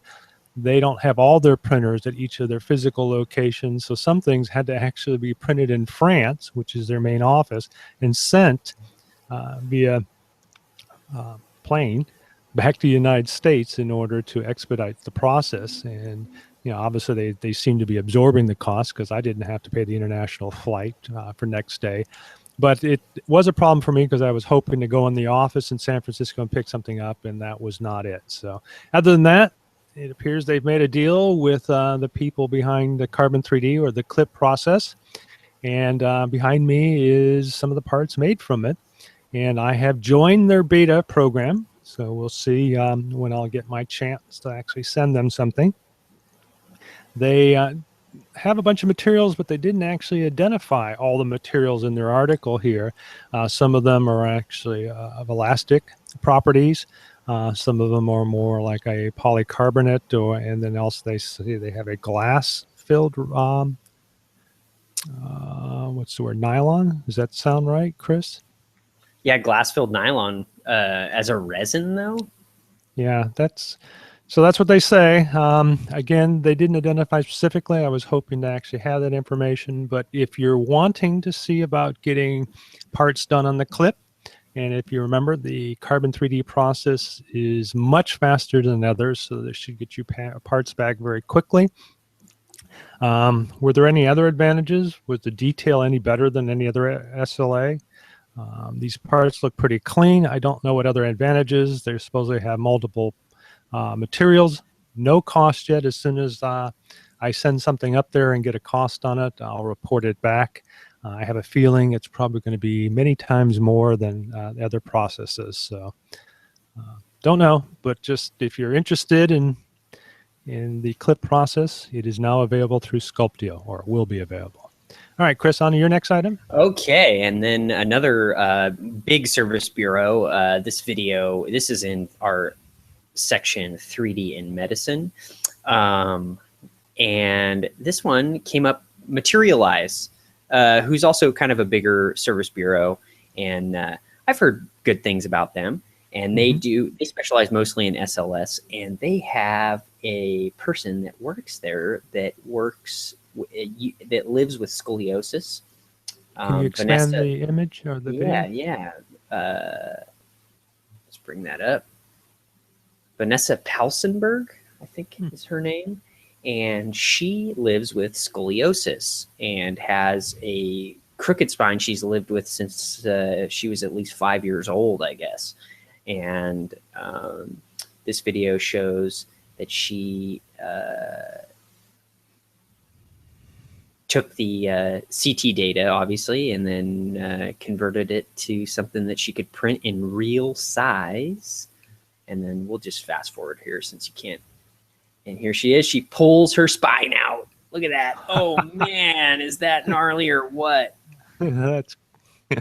they don't have all their printers at each of their physical locations. So some things had to actually be printed in France, which is their main office, and sent via plane back to the United States in order to expedite the process. And obviously they seem to be absorbing the cost, because I didn't have to pay the international flight for next day. But it was a problem for me, because I was hoping to go in the office in San Francisco and pick something up, and that was not it. So other than that, it appears they've made a deal with the people behind the Carbon 3D or the clip process. And behind me is some of the parts made from it. And I have joined their beta program. So we'll see when I'll get my chance to actually send them something. They have a bunch of materials, but they didn't actually identify all the materials in their article here. Some of them are actually of elastic properties. Some of them are more like a polycarbonate, and then also they say they have a glass-filled, what's the word, nylon? Does that sound right, Chris? Yeah, glass-filled nylon as a resin, though? Yeah, that's what they say. Again, they didn't identify specifically. I was hoping to actually have that information. But if you're wanting to see about getting parts done on the clip, and if you remember, the Carbon 3D process is much faster than others, so this should get you parts back very quickly. Were there any other advantages? Was the detail any better than any other SLA? These parts look pretty clean. I don't know what other advantages. They supposedly have multiple materials. No cost yet. As soon as I send something up there and get a cost on it, I'll report it back. I have a feeling it's probably going to be many times more than other processes. So don't know, but just if you're interested in the clip process, it is now available through Sculpteo, or will be available. All right, Chris, on to your next item. Okay, and then another big service bureau. This is in our section 3D in medicine. And this one came up, Materialize, who's also kind of a bigger service bureau. And I've heard good things about them. and they specialize mostly in SLS, and they have a person that works there that lives with scoliosis. Can you expand the image or the video? Yeah. Let's bring that up. Vanessa Palsenberg, I think is her name, and she lives with scoliosis and has a crooked spine she's lived with since she was at least 5 years old, I guess. And this video shows that she took the CT data, obviously, and then converted it to something that she could print in real size. And then we'll just fast forward here since you can't. And here she is. She pulls her spine out. Look at that. Oh, man, is that gnarly or what? That's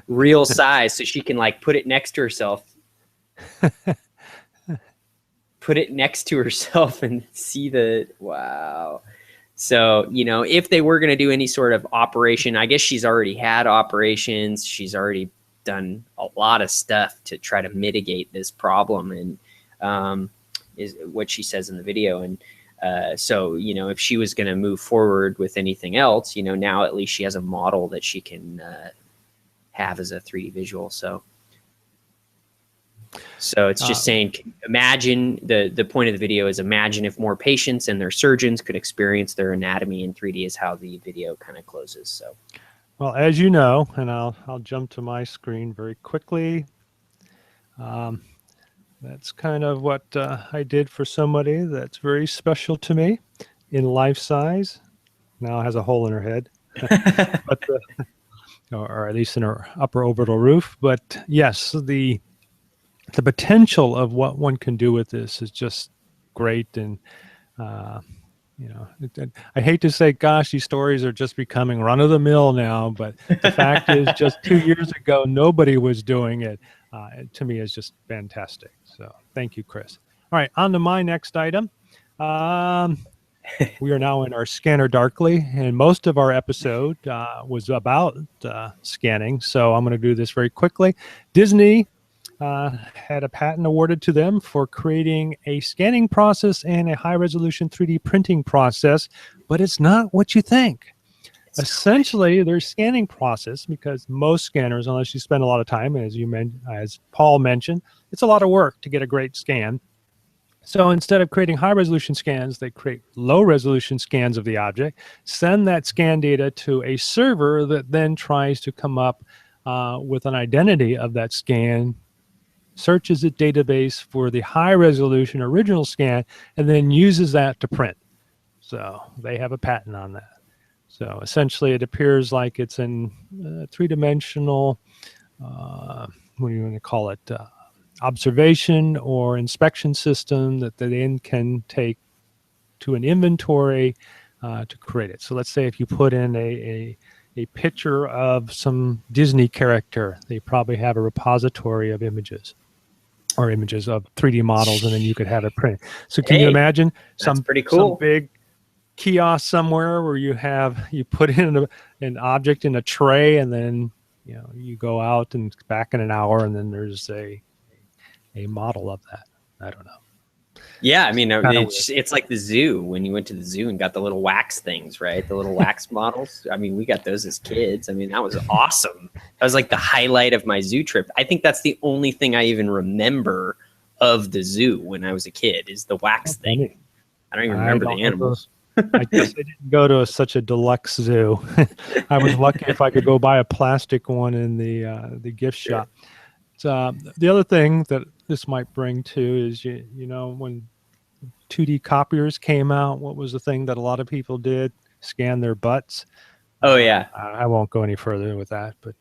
real size, so she can like put it next to herself. Put it next to herself and see the wow. So, you know, if they were going to do any sort of operation, I guess she's already had operations. She's already done a lot of stuff to try to mitigate this problem, and is what she says in the video. And so, you know, if she was going to move forward with anything else, you know, now at least she has a model that she can have as a 3D visual. So it's just saying, imagine the point of the video is imagine if more patients and their surgeons could experience their anatomy in 3D is how the video kind of closes. So, well, as you know, and I'll jump to my screen very quickly. That's kind of what I did for somebody that's very special to me in life size. Now has a hole in her head, but or at least in her upper orbital roof. But yes, the potential of what one can do with this is just great. And you know, I hate to say, gosh, these stories are just becoming run of the mill now, but the fact is, just 2 years ago, nobody was doing it. To me, is just fantastic. So thank you, Chris. All right, on to my next item. We are now in our Scanner Darkly, and most of our episode was about scanning. So I'm going to do this very quickly. Disney had a patent awarded to them for creating a scanning process and a high-resolution 3D printing process, but it's not what you think. Essentially, their scanning process, because most scanners, unless you spend a lot of time, as Paul mentioned, it's a lot of work to get a great scan. So instead of creating high-resolution scans, they create low-resolution scans of the object, send that scan data to a server that then tries to come up with an identity of that scan, searches a database for the high-resolution original scan, and then uses that to print. So they have a patent on that. So essentially, it appears like it's in three-dimensional, what do you want to call it, observation or inspection system that they then can take to an inventory to create it. So let's say if you put in a picture of some Disney character, they probably have a repository of images or images of 3D models, and then you could have it printed. So can you imagine some pretty cool. Some big kiosk somewhere where you put in an object in a tray, and then you go out and back in an hour, and then there's a model of that. I don't know. Yeah, I mean, it's like the zoo, when you went to the zoo and got the little wax things, right? The little wax models. I mean, we got those as kids. I mean, that was awesome. That was like the highlight of my zoo trip. I think that's the only thing I even remember of the zoo when I was a kid is the wax thing. I don't even remember the animals. I guess I didn't go to such a deluxe zoo. I was lucky if I could go buy a plastic one in the gift shop. So, the other thing that this might bring to is, when 2D copiers came out, what was the thing that a lot of people did? Scan their butts. Oh, yeah. I won't go any further with that, but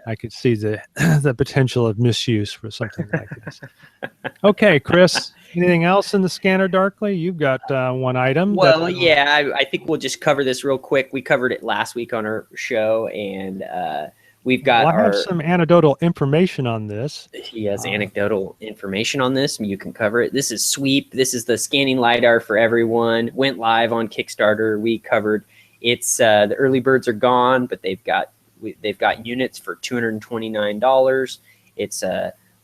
I could see the potential of misuse for something like this. Okay, Chris, anything else in the Scanner Darkly? You've got one item. Well, I think we'll just cover this real quick. We covered it last week on our show, and we've got I have some anecdotal information on this. He has anecdotal information on this. You can cover it. This is Sweep. This is the scanning LiDAR for everyone. Went live on Kickstarter. We covered it's the early birds are gone, but they've got units for $229. It's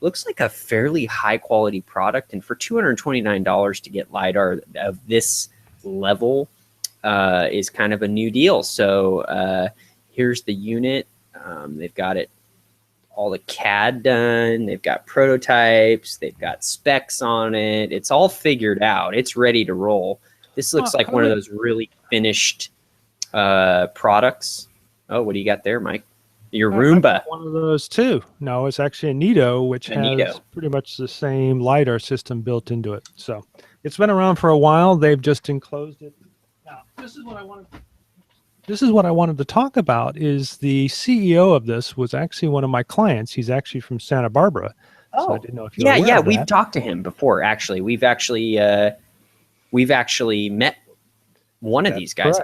looks like a fairly high quality product. And for $229 to get LiDAR of this level is kind of a new deal. So here's the unit. They've got it all the CAD done. They've got prototypes. They've got specs on it. It's all figured out. It's ready to roll. This looks like one of those really finished products. Oh, what do you got there, Mike? Your Roomba. One of those too. No, it's actually a Neato, which has pretty much the same LiDAR system built into it. So it's been around for a while. They've just enclosed it. Now, this is what I wanted to talk about. Is the CEO of this was actually one of my clients. He's actually from Santa Barbara. Oh, so I didn't know if you were aware of that. We've talked to him before. Actually, we've actually met one of these guys.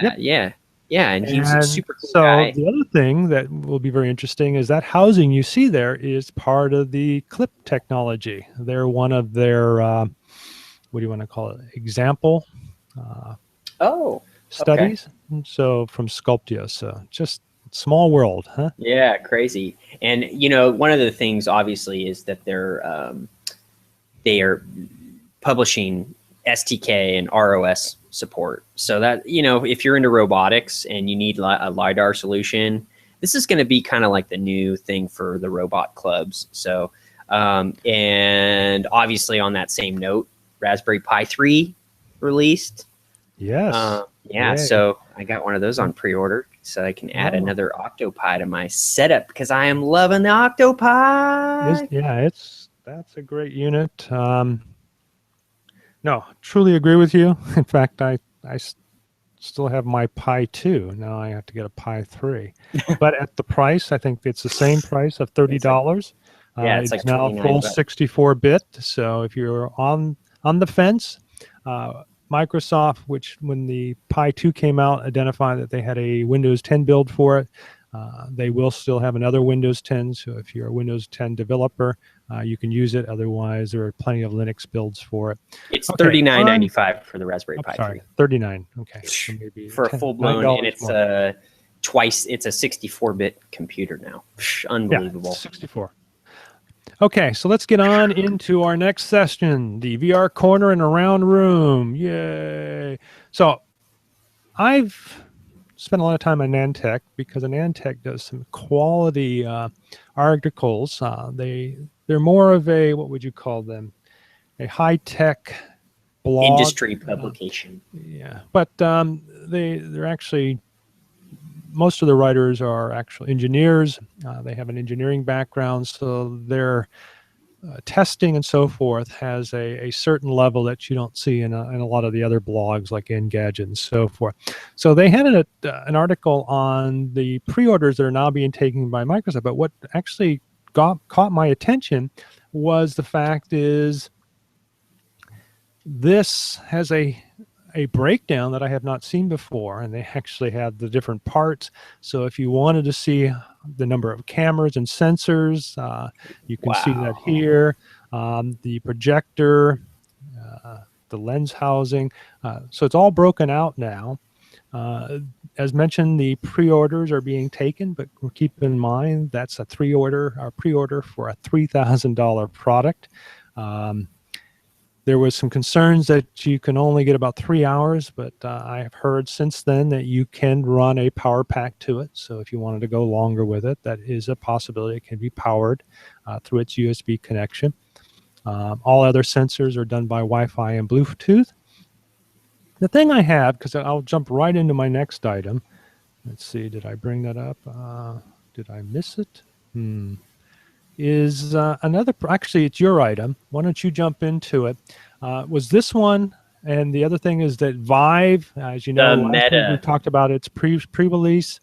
Yep. Yeah, and he's a super cool guy. So the other thing that will be very interesting is that housing you see there is part of the clip technology. They're one of their, what do you want to call it, example studies. Okay. So from Sculpteo. So just small world, huh? Yeah, crazy. And, you know, one of the things, obviously, is that they are publishing STK and ROS support. So that, you know, if you're into robotics and you need a LiDAR solution, this is going to be kind of like the new thing for the robot clubs. So, and obviously on that same note, Raspberry Pi 3 released. Yes. Yeah. So I got one of those on pre-order so I can add another Octopi to my setup because I am loving the Octopi. That's a great unit. No, truly agree with you. In fact, I still have my Pi 2. Now I have to get a Pi 3. But at the price, I think it's the same price of $30. Yeah, it's like now full 64-bit. So if you're on the fence, Microsoft, which when the Pi 2 came out, identified that they had a Windows 10 build for it. They will still have another Windows 10. So if you're a Windows 10 developer, you can use it. Otherwise, there are plenty of Linux builds for it. It's $39.95 for the Raspberry Pi 3. $39. Okay. So maybe for a full blown, and it's it's a 64-bit computer now. Unbelievable. Yeah, 64. Okay, so let's get on into our next session, the VR corner in a round room. Yay! So I've spent a lot of time on Nantech because Nantech does some quality articles. They're more of a, what would you call them? A high-tech blog. Industry publication. But they're actually, most of the writers are actual engineers. They have an engineering background, so their testing and so forth has a certain level that you don't see in a lot of the other blogs like Engadget and so forth. So they had an article on the pre-orders that are now being taken by Microsoft, but what actually caught my attention was the fact is this has a breakdown that I have not seen before, and they actually have the different parts. So if you wanted to see the number of cameras and sensors, you can see that here. The projector, the lens housing. So it's all broken out now. As mentioned, the pre-orders are being taken, but keep in mind that's a pre-order for a $3,000 product. There was some concerns that you can only get about 3 hours, but I have heard since then that you can run a power pack to it. So if you wanted to go longer with it, that is a possibility. It can be powered through its USB connection. All other sensors are done by Wi-Fi and Bluetooth. The thing I have, because I'll jump right into my next item. Let's see, did I bring that up? Did I miss it? Is actually it's your item. Why don't you jump into it? Was this one, and the other thing is that Vive, as you know, last week we talked about its pre-release.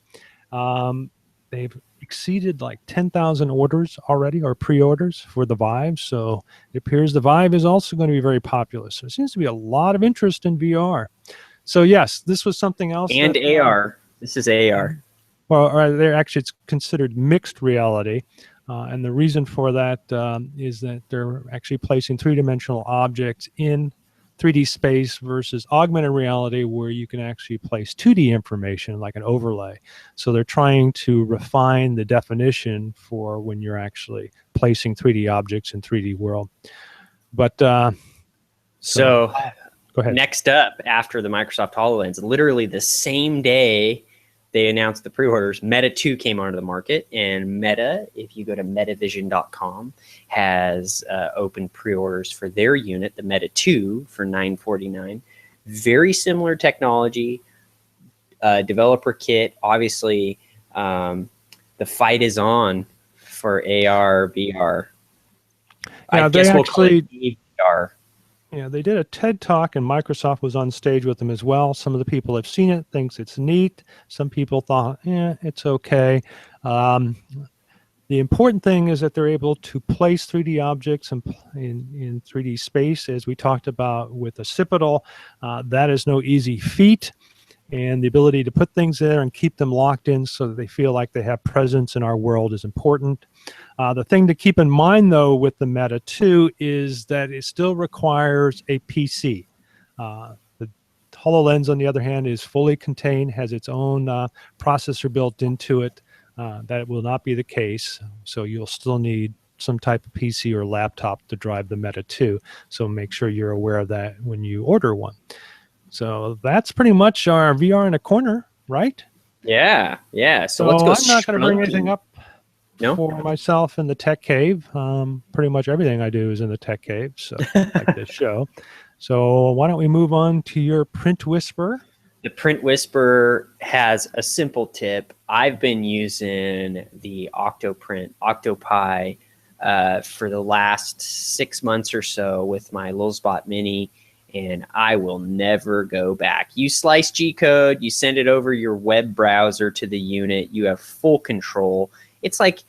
They've exceeded like 10,000 orders already, or pre-orders for the Vive. So it appears the Vive is also going to be very popular. So it seems to be a lot of interest in VR. So yes, this was something else. And AR. This is AR. Well, they're actually, it's considered mixed reality. And the reason for that is that they're actually placing three-dimensional objects in 3D space versus augmented reality, where you can actually place 2D information like an overlay. So they're trying to refine the definition for when you're actually placing 3D objects in 3D world. But So go ahead. next up, after the Microsoft HoloLens, literally the same day they announced the pre-orders, Meta 2 came onto the market, and Meta, if you go to metavision.com, has open pre-orders for their unit, the Meta 2, for $949. Very similar technology, developer kit. Obviously, the fight is on for AR, VR. Yeah, I guess we'll call it VR. Yeah, they did a TED Talk, and Microsoft was on stage with them as well. Some of the people have seen it, thinks it's neat. Some people thought, yeah, it's okay. The important thing is that they're able to place 3D objects in 3D space, as we talked about with occipital. That is no easy feat. And the ability to put things there and keep them locked in so that they feel like they have presence in our world is important. The thing to keep in mind, though, with the Meta 2 is that it still requires a PC. The HoloLens, on the other hand, is fully contained, has its own processor built into it. That will not be the case. So you'll still need some type of PC or laptop to drive the Meta 2. So make sure you're aware of that when you order one. So that's pretty much our VR in a corner, right? Yeah, yeah. So let's go. I'm not going to bring anything up for myself in the tech cave. Pretty much everything I do is in the tech cave, so like this show. So why don't we move on to your Print Whisper? The Print Whisper has a simple tip. I've been using the Octopi for the last 6 months or so with my Lulzbot Mini, and I will never go back. You slice G-code, you send it over your web browser to the unit, you have full control. It's like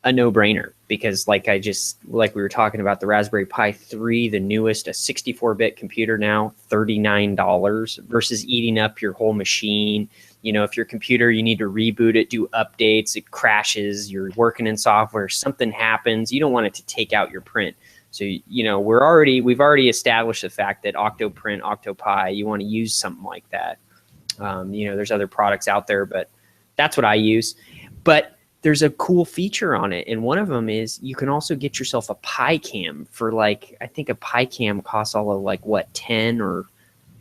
a no-brainer because like we were talking about the Raspberry Pi 3, the newest, a 64-bit computer now, $39 versus eating up your whole machine. You know, if your computer, you need to reboot it, do updates, it crashes, you're working in software, something happens, you don't want it to take out your print. So, you know, we've already established the fact that Octoprint, Octopi, you want to use something like that. You know, there's other products out there, but that's what I use. But there's a cool feature on it, and one of them is you can also get yourself a Pi Cam for like, I think a Pi Cam costs all of like, what, 10 or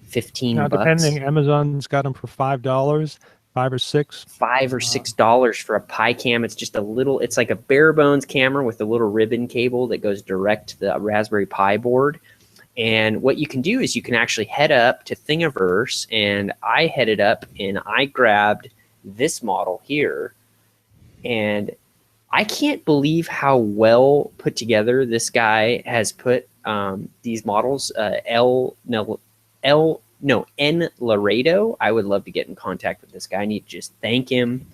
15 now, bucks? Depending, Amazon's got them for $5, $5 or $6. $5 or $6 for a Pi Cam. It's just a little, it's like a bare bones camera with a little ribbon cable that goes direct to the Raspberry Pi board. And what you can do is you can actually head up to Thingiverse, and I headed up and I grabbed this model here. And I can't believe how well put together this guy has put these models. N. Laredo. I would love to get in contact with this guy. I need to just thank him.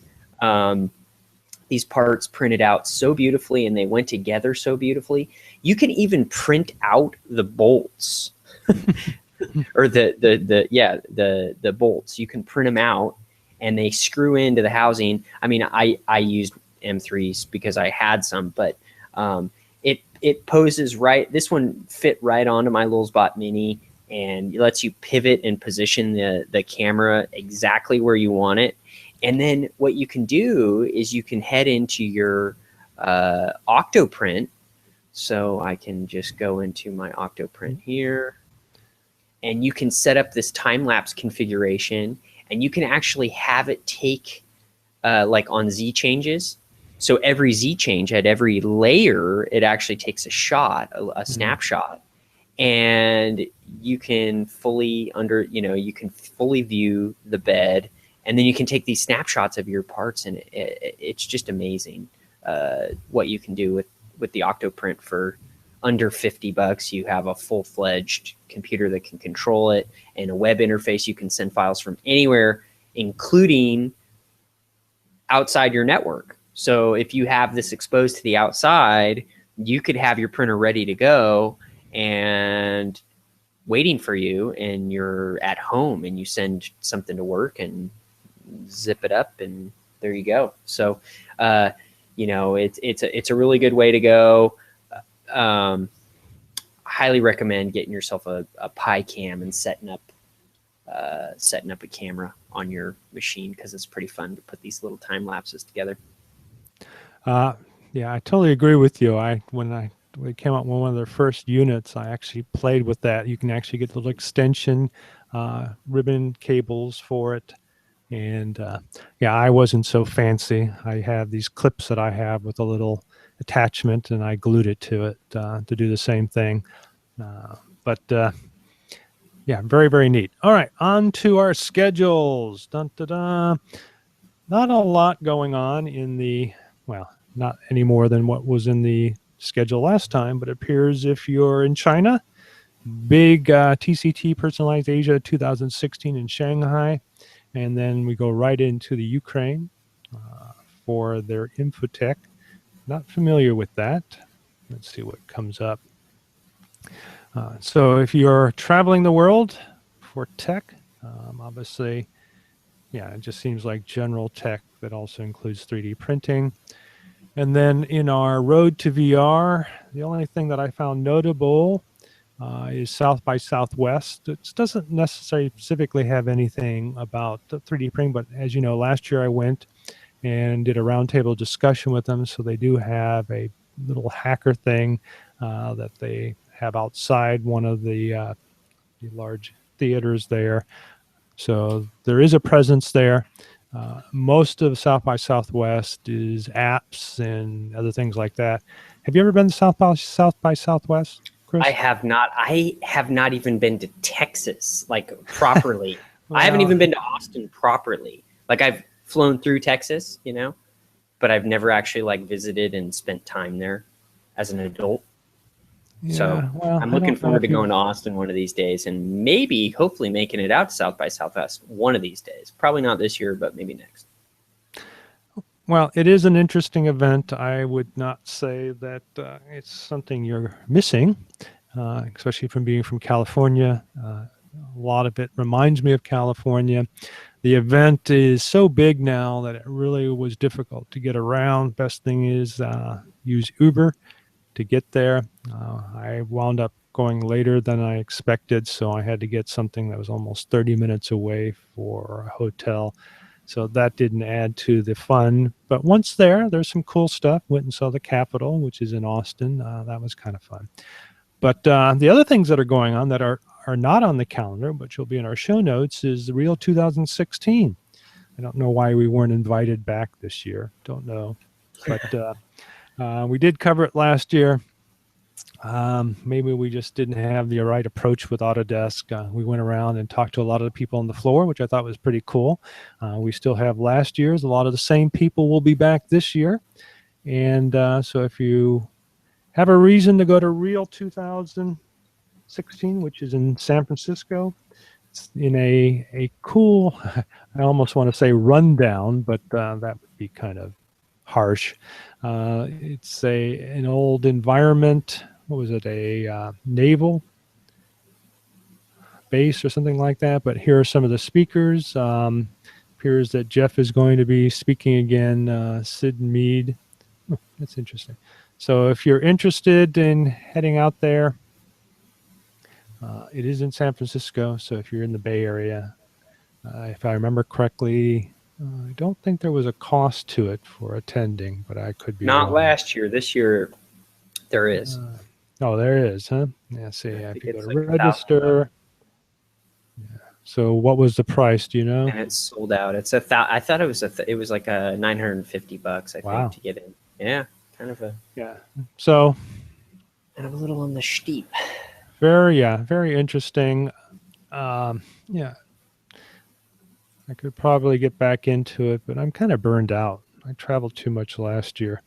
These parts printed out so beautifully, and they went together so beautifully. You can even print out the bolts, or the bolts. You can print them out, and they screw into the housing. I mean, I used M3s because I had some, but it poses right. This one fit right onto my Lulzbot Mini, and it lets you pivot and position the camera exactly where you want it. And then what you can do is you can head into your Octoprint. So I can just go into my Octoprint here, and you can set up this time-lapse configuration, and you can actually have it take like on Z changes. So every Z change at every layer, it actually takes a shot, a snapshot. And you can fully you can fully view the bed, and then you can take these snapshots of your parts, and it's just amazing what you can do with the Octoprint for under $50. You have a full-fledged computer that can control it, and a web interface. You can send files from anywhere, including outside your network. So if you have this exposed to the outside, you could have your printer ready to go and waiting for you, and you're at home, and you send something to work and zip it up, and there you go. So you know, it's a really good way to go. Highly recommend getting yourself a Pi Cam and setting up a camera on your machine, because it's pretty fun to put these little time lapses together. Yeah, I totally agree with you. When we came out with one of their first units, I actually played with that. You can actually get little extension ribbon cables for it. And yeah, I wasn't so fancy. I have these clips that I have with a little attachment, and I glued it to it to do the same thing. But yeah, very, very neat. All right, on to our schedules. Dun, dun, dun. Not a lot going on in the, well, not any more than what was in the schedule last time, but it appears if you're in China, big TCT Personalized Asia 2016 in Shanghai. And then we go right into the Ukraine for their Infotech. Not familiar with that. Let's see what comes up. So if you're traveling the world for tech, obviously, yeah, it just seems like general tech that also includes 3D printing. And then in our road to VR, the only thing that I found notable is South by Southwest. It doesn't necessarily specifically have anything about 3D printing, but as you know, last year I went and did a roundtable discussion with them. So they do have a little hacker thing that they have outside one of the large theaters there. So there is a presence there. Most of South by Southwest is apps and other things like that. Have you ever been to South by Southwest, Chris? I have not. I have not even been to Texas, like, properly. Well, I haven't even been to Austin properly. Like, I've flown through Texas, but I've never actually, like, visited and spent time there as an adult. yeah, So well, I'm looking forward to going to Austin one of these days, and maybe, hopefully, making it out to South by Southwest one of these days. Probably not this year, but maybe next. Well, it is an interesting event. I would not say that it's something you're missing, especially from being from California. A lot of it reminds me of California. The event is so big now that it really was difficult to get around. Best thing is use Uber to get there. I wound up going later than I expected, so I had to get something that was almost 30 minutes away for a hotel. So that didn't add to the fun. But once there's some cool stuff. Went and saw the Capitol, which is in Austin. That was kind of fun. But the other things that are going on that are not on the calendar, but will be in our show notes, is the Rio 2016. I don't know why we weren't invited back this year. Don't know. But we did cover it last year. Maybe we just didn't have the right approach with Autodesk. We went around and talked to a lot of the people on the floor, which I thought was pretty cool. We still have last year's. A lot of the same people will be back this year. And so if you have a reason to go to Real 2016, which is in San Francisco, it's in a cool, I almost want to say rundown, but that would be kind of harsh. It's an old environment. What was it? A naval base or something like that. But here are some of the speakers. Appears that Jeff is going to be speaking again. Sid Mead. Oh, that's interesting. So if you're interested in heading out there, it is in San Francisco. So if you're in the Bay Area, if I remember correctly, I don't think there was a cost to it for attending, but I could be Not wrong. last year. This year, there is. Oh, there is, huh? Yeah, see, I have to go to like register. Yeah. So what was the price, do you know? And it's sold out. It's I thought it was it was like a $950, I think, to get in. Yeah, kind of a So kind of a little on the steep. very interesting. Yeah. I could probably get back into it, but I'm kind of burned out. I traveled too much last year.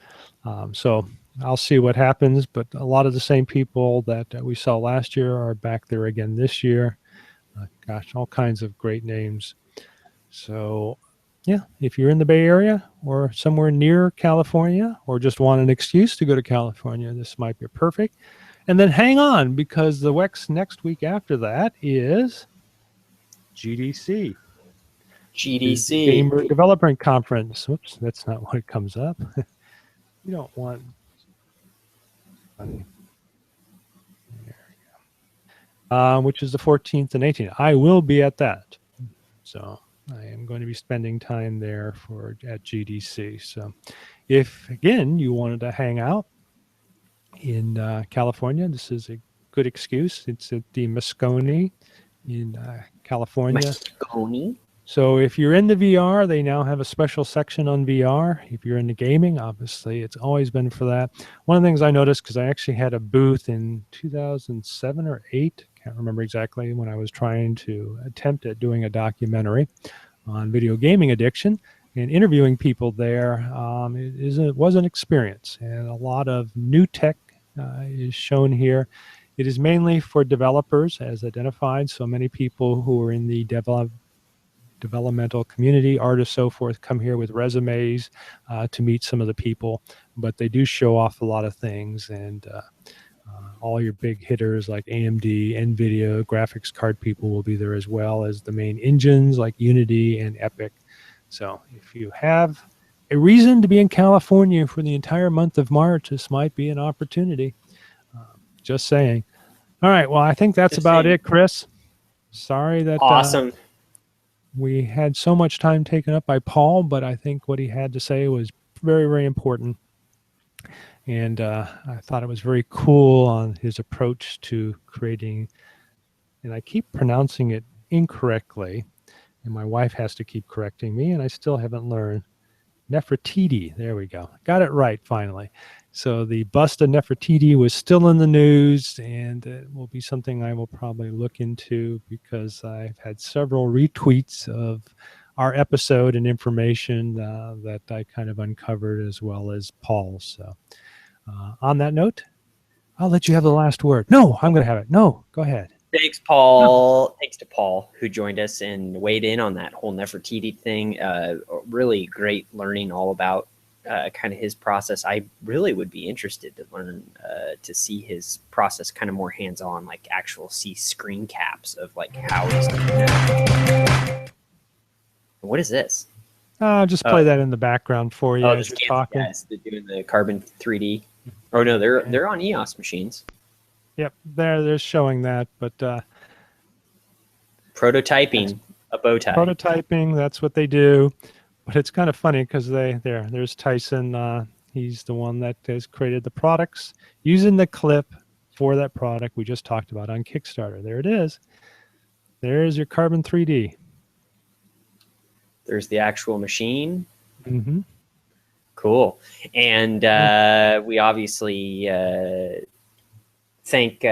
So I'll see what happens, but a lot of the same people that we saw last year are back there again this year. Gosh, all kinds of great names. So yeah, if you're in the Bay Area or somewhere near California, or just want an excuse to go to California, this might be perfect. And then hang on, because the next week after that is GDC. Gamer Development Conference. Whoops, that's not what it comes up. You don't want. There we go. Which is the 14th and 18th. I will be at that. So I am going to be spending time there at GDC. So if, again, you wanted to hang out in California, this is a good excuse. It's at the Moscone in California. Moscone? So if you're into VR, they now have a special section on VR. If you're into gaming, obviously, it's always been for that. One of the things I noticed, because I actually had a booth in 2007 or 8, can't remember exactly, when I was trying to attempt at doing a documentary on video gaming addiction and interviewing people there, it was an experience. And a lot of new tech is shown here. It is mainly for developers, as identified. So many people who are in the developmental community, artists, so forth, come here with resumes to meet some of the people, but they do show off a lot of things, and all your big hitters like AMD, NVIDIA, graphics card people will be there, as well as the main engines like Unity and Epic. So if you have a reason to be in California for the entire month of March, this might be an opportunity. Just saying. All right, well, I think that's about it, Chris. Sorry that awesome. We had so much time taken up by Paul, but I think what he had to say was very, very important. And I thought it was very cool on his approach to creating, and I keep pronouncing it incorrectly, and my wife has to keep correcting me, and I still haven't learned. Nefertiti, there we go. Got it right, finally. So the bust of Nefertiti was still in the news, and it will be something I will probably look into, because I've had several retweets of our episode and information that I kind of uncovered, as well as Paul. So on that note, I'll let you have the last word. No, I'm going to have it. No, go ahead. Thanks, Paul. No. Thanks to Paul, who joined us and weighed in on that whole Nefertiti thing. Really great learning all about kind of his process. I really would be interested to learn to see his process kind of more hands-on, like actual see screen caps of like how he's doing that. What is this? Just play that in the background for you as you're talking. Guys, they're doing the carbon 3D. Oh no, they're on EOS machines. Yep, they're showing that, but prototyping a bow tie. Prototyping, that's what they do. But it's kind of funny because there's Tyson. He's the one that has created the products using the clip for that product we just talked about on Kickstarter. There it is. There's your Carbon 3D. There's the actual machine. Mm-hmm. Cool. And we obviously thank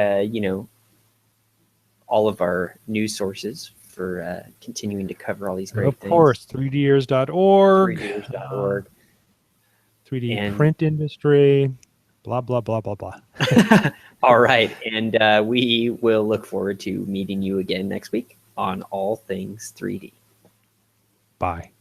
all of our news sources for continuing to cover all these great things. Of course, 3Ders.org. 3Ders.org. 3D and print industry, blah, blah, blah, blah, blah. All right. And we will look forward to meeting you again next week on All Things 3D. Bye.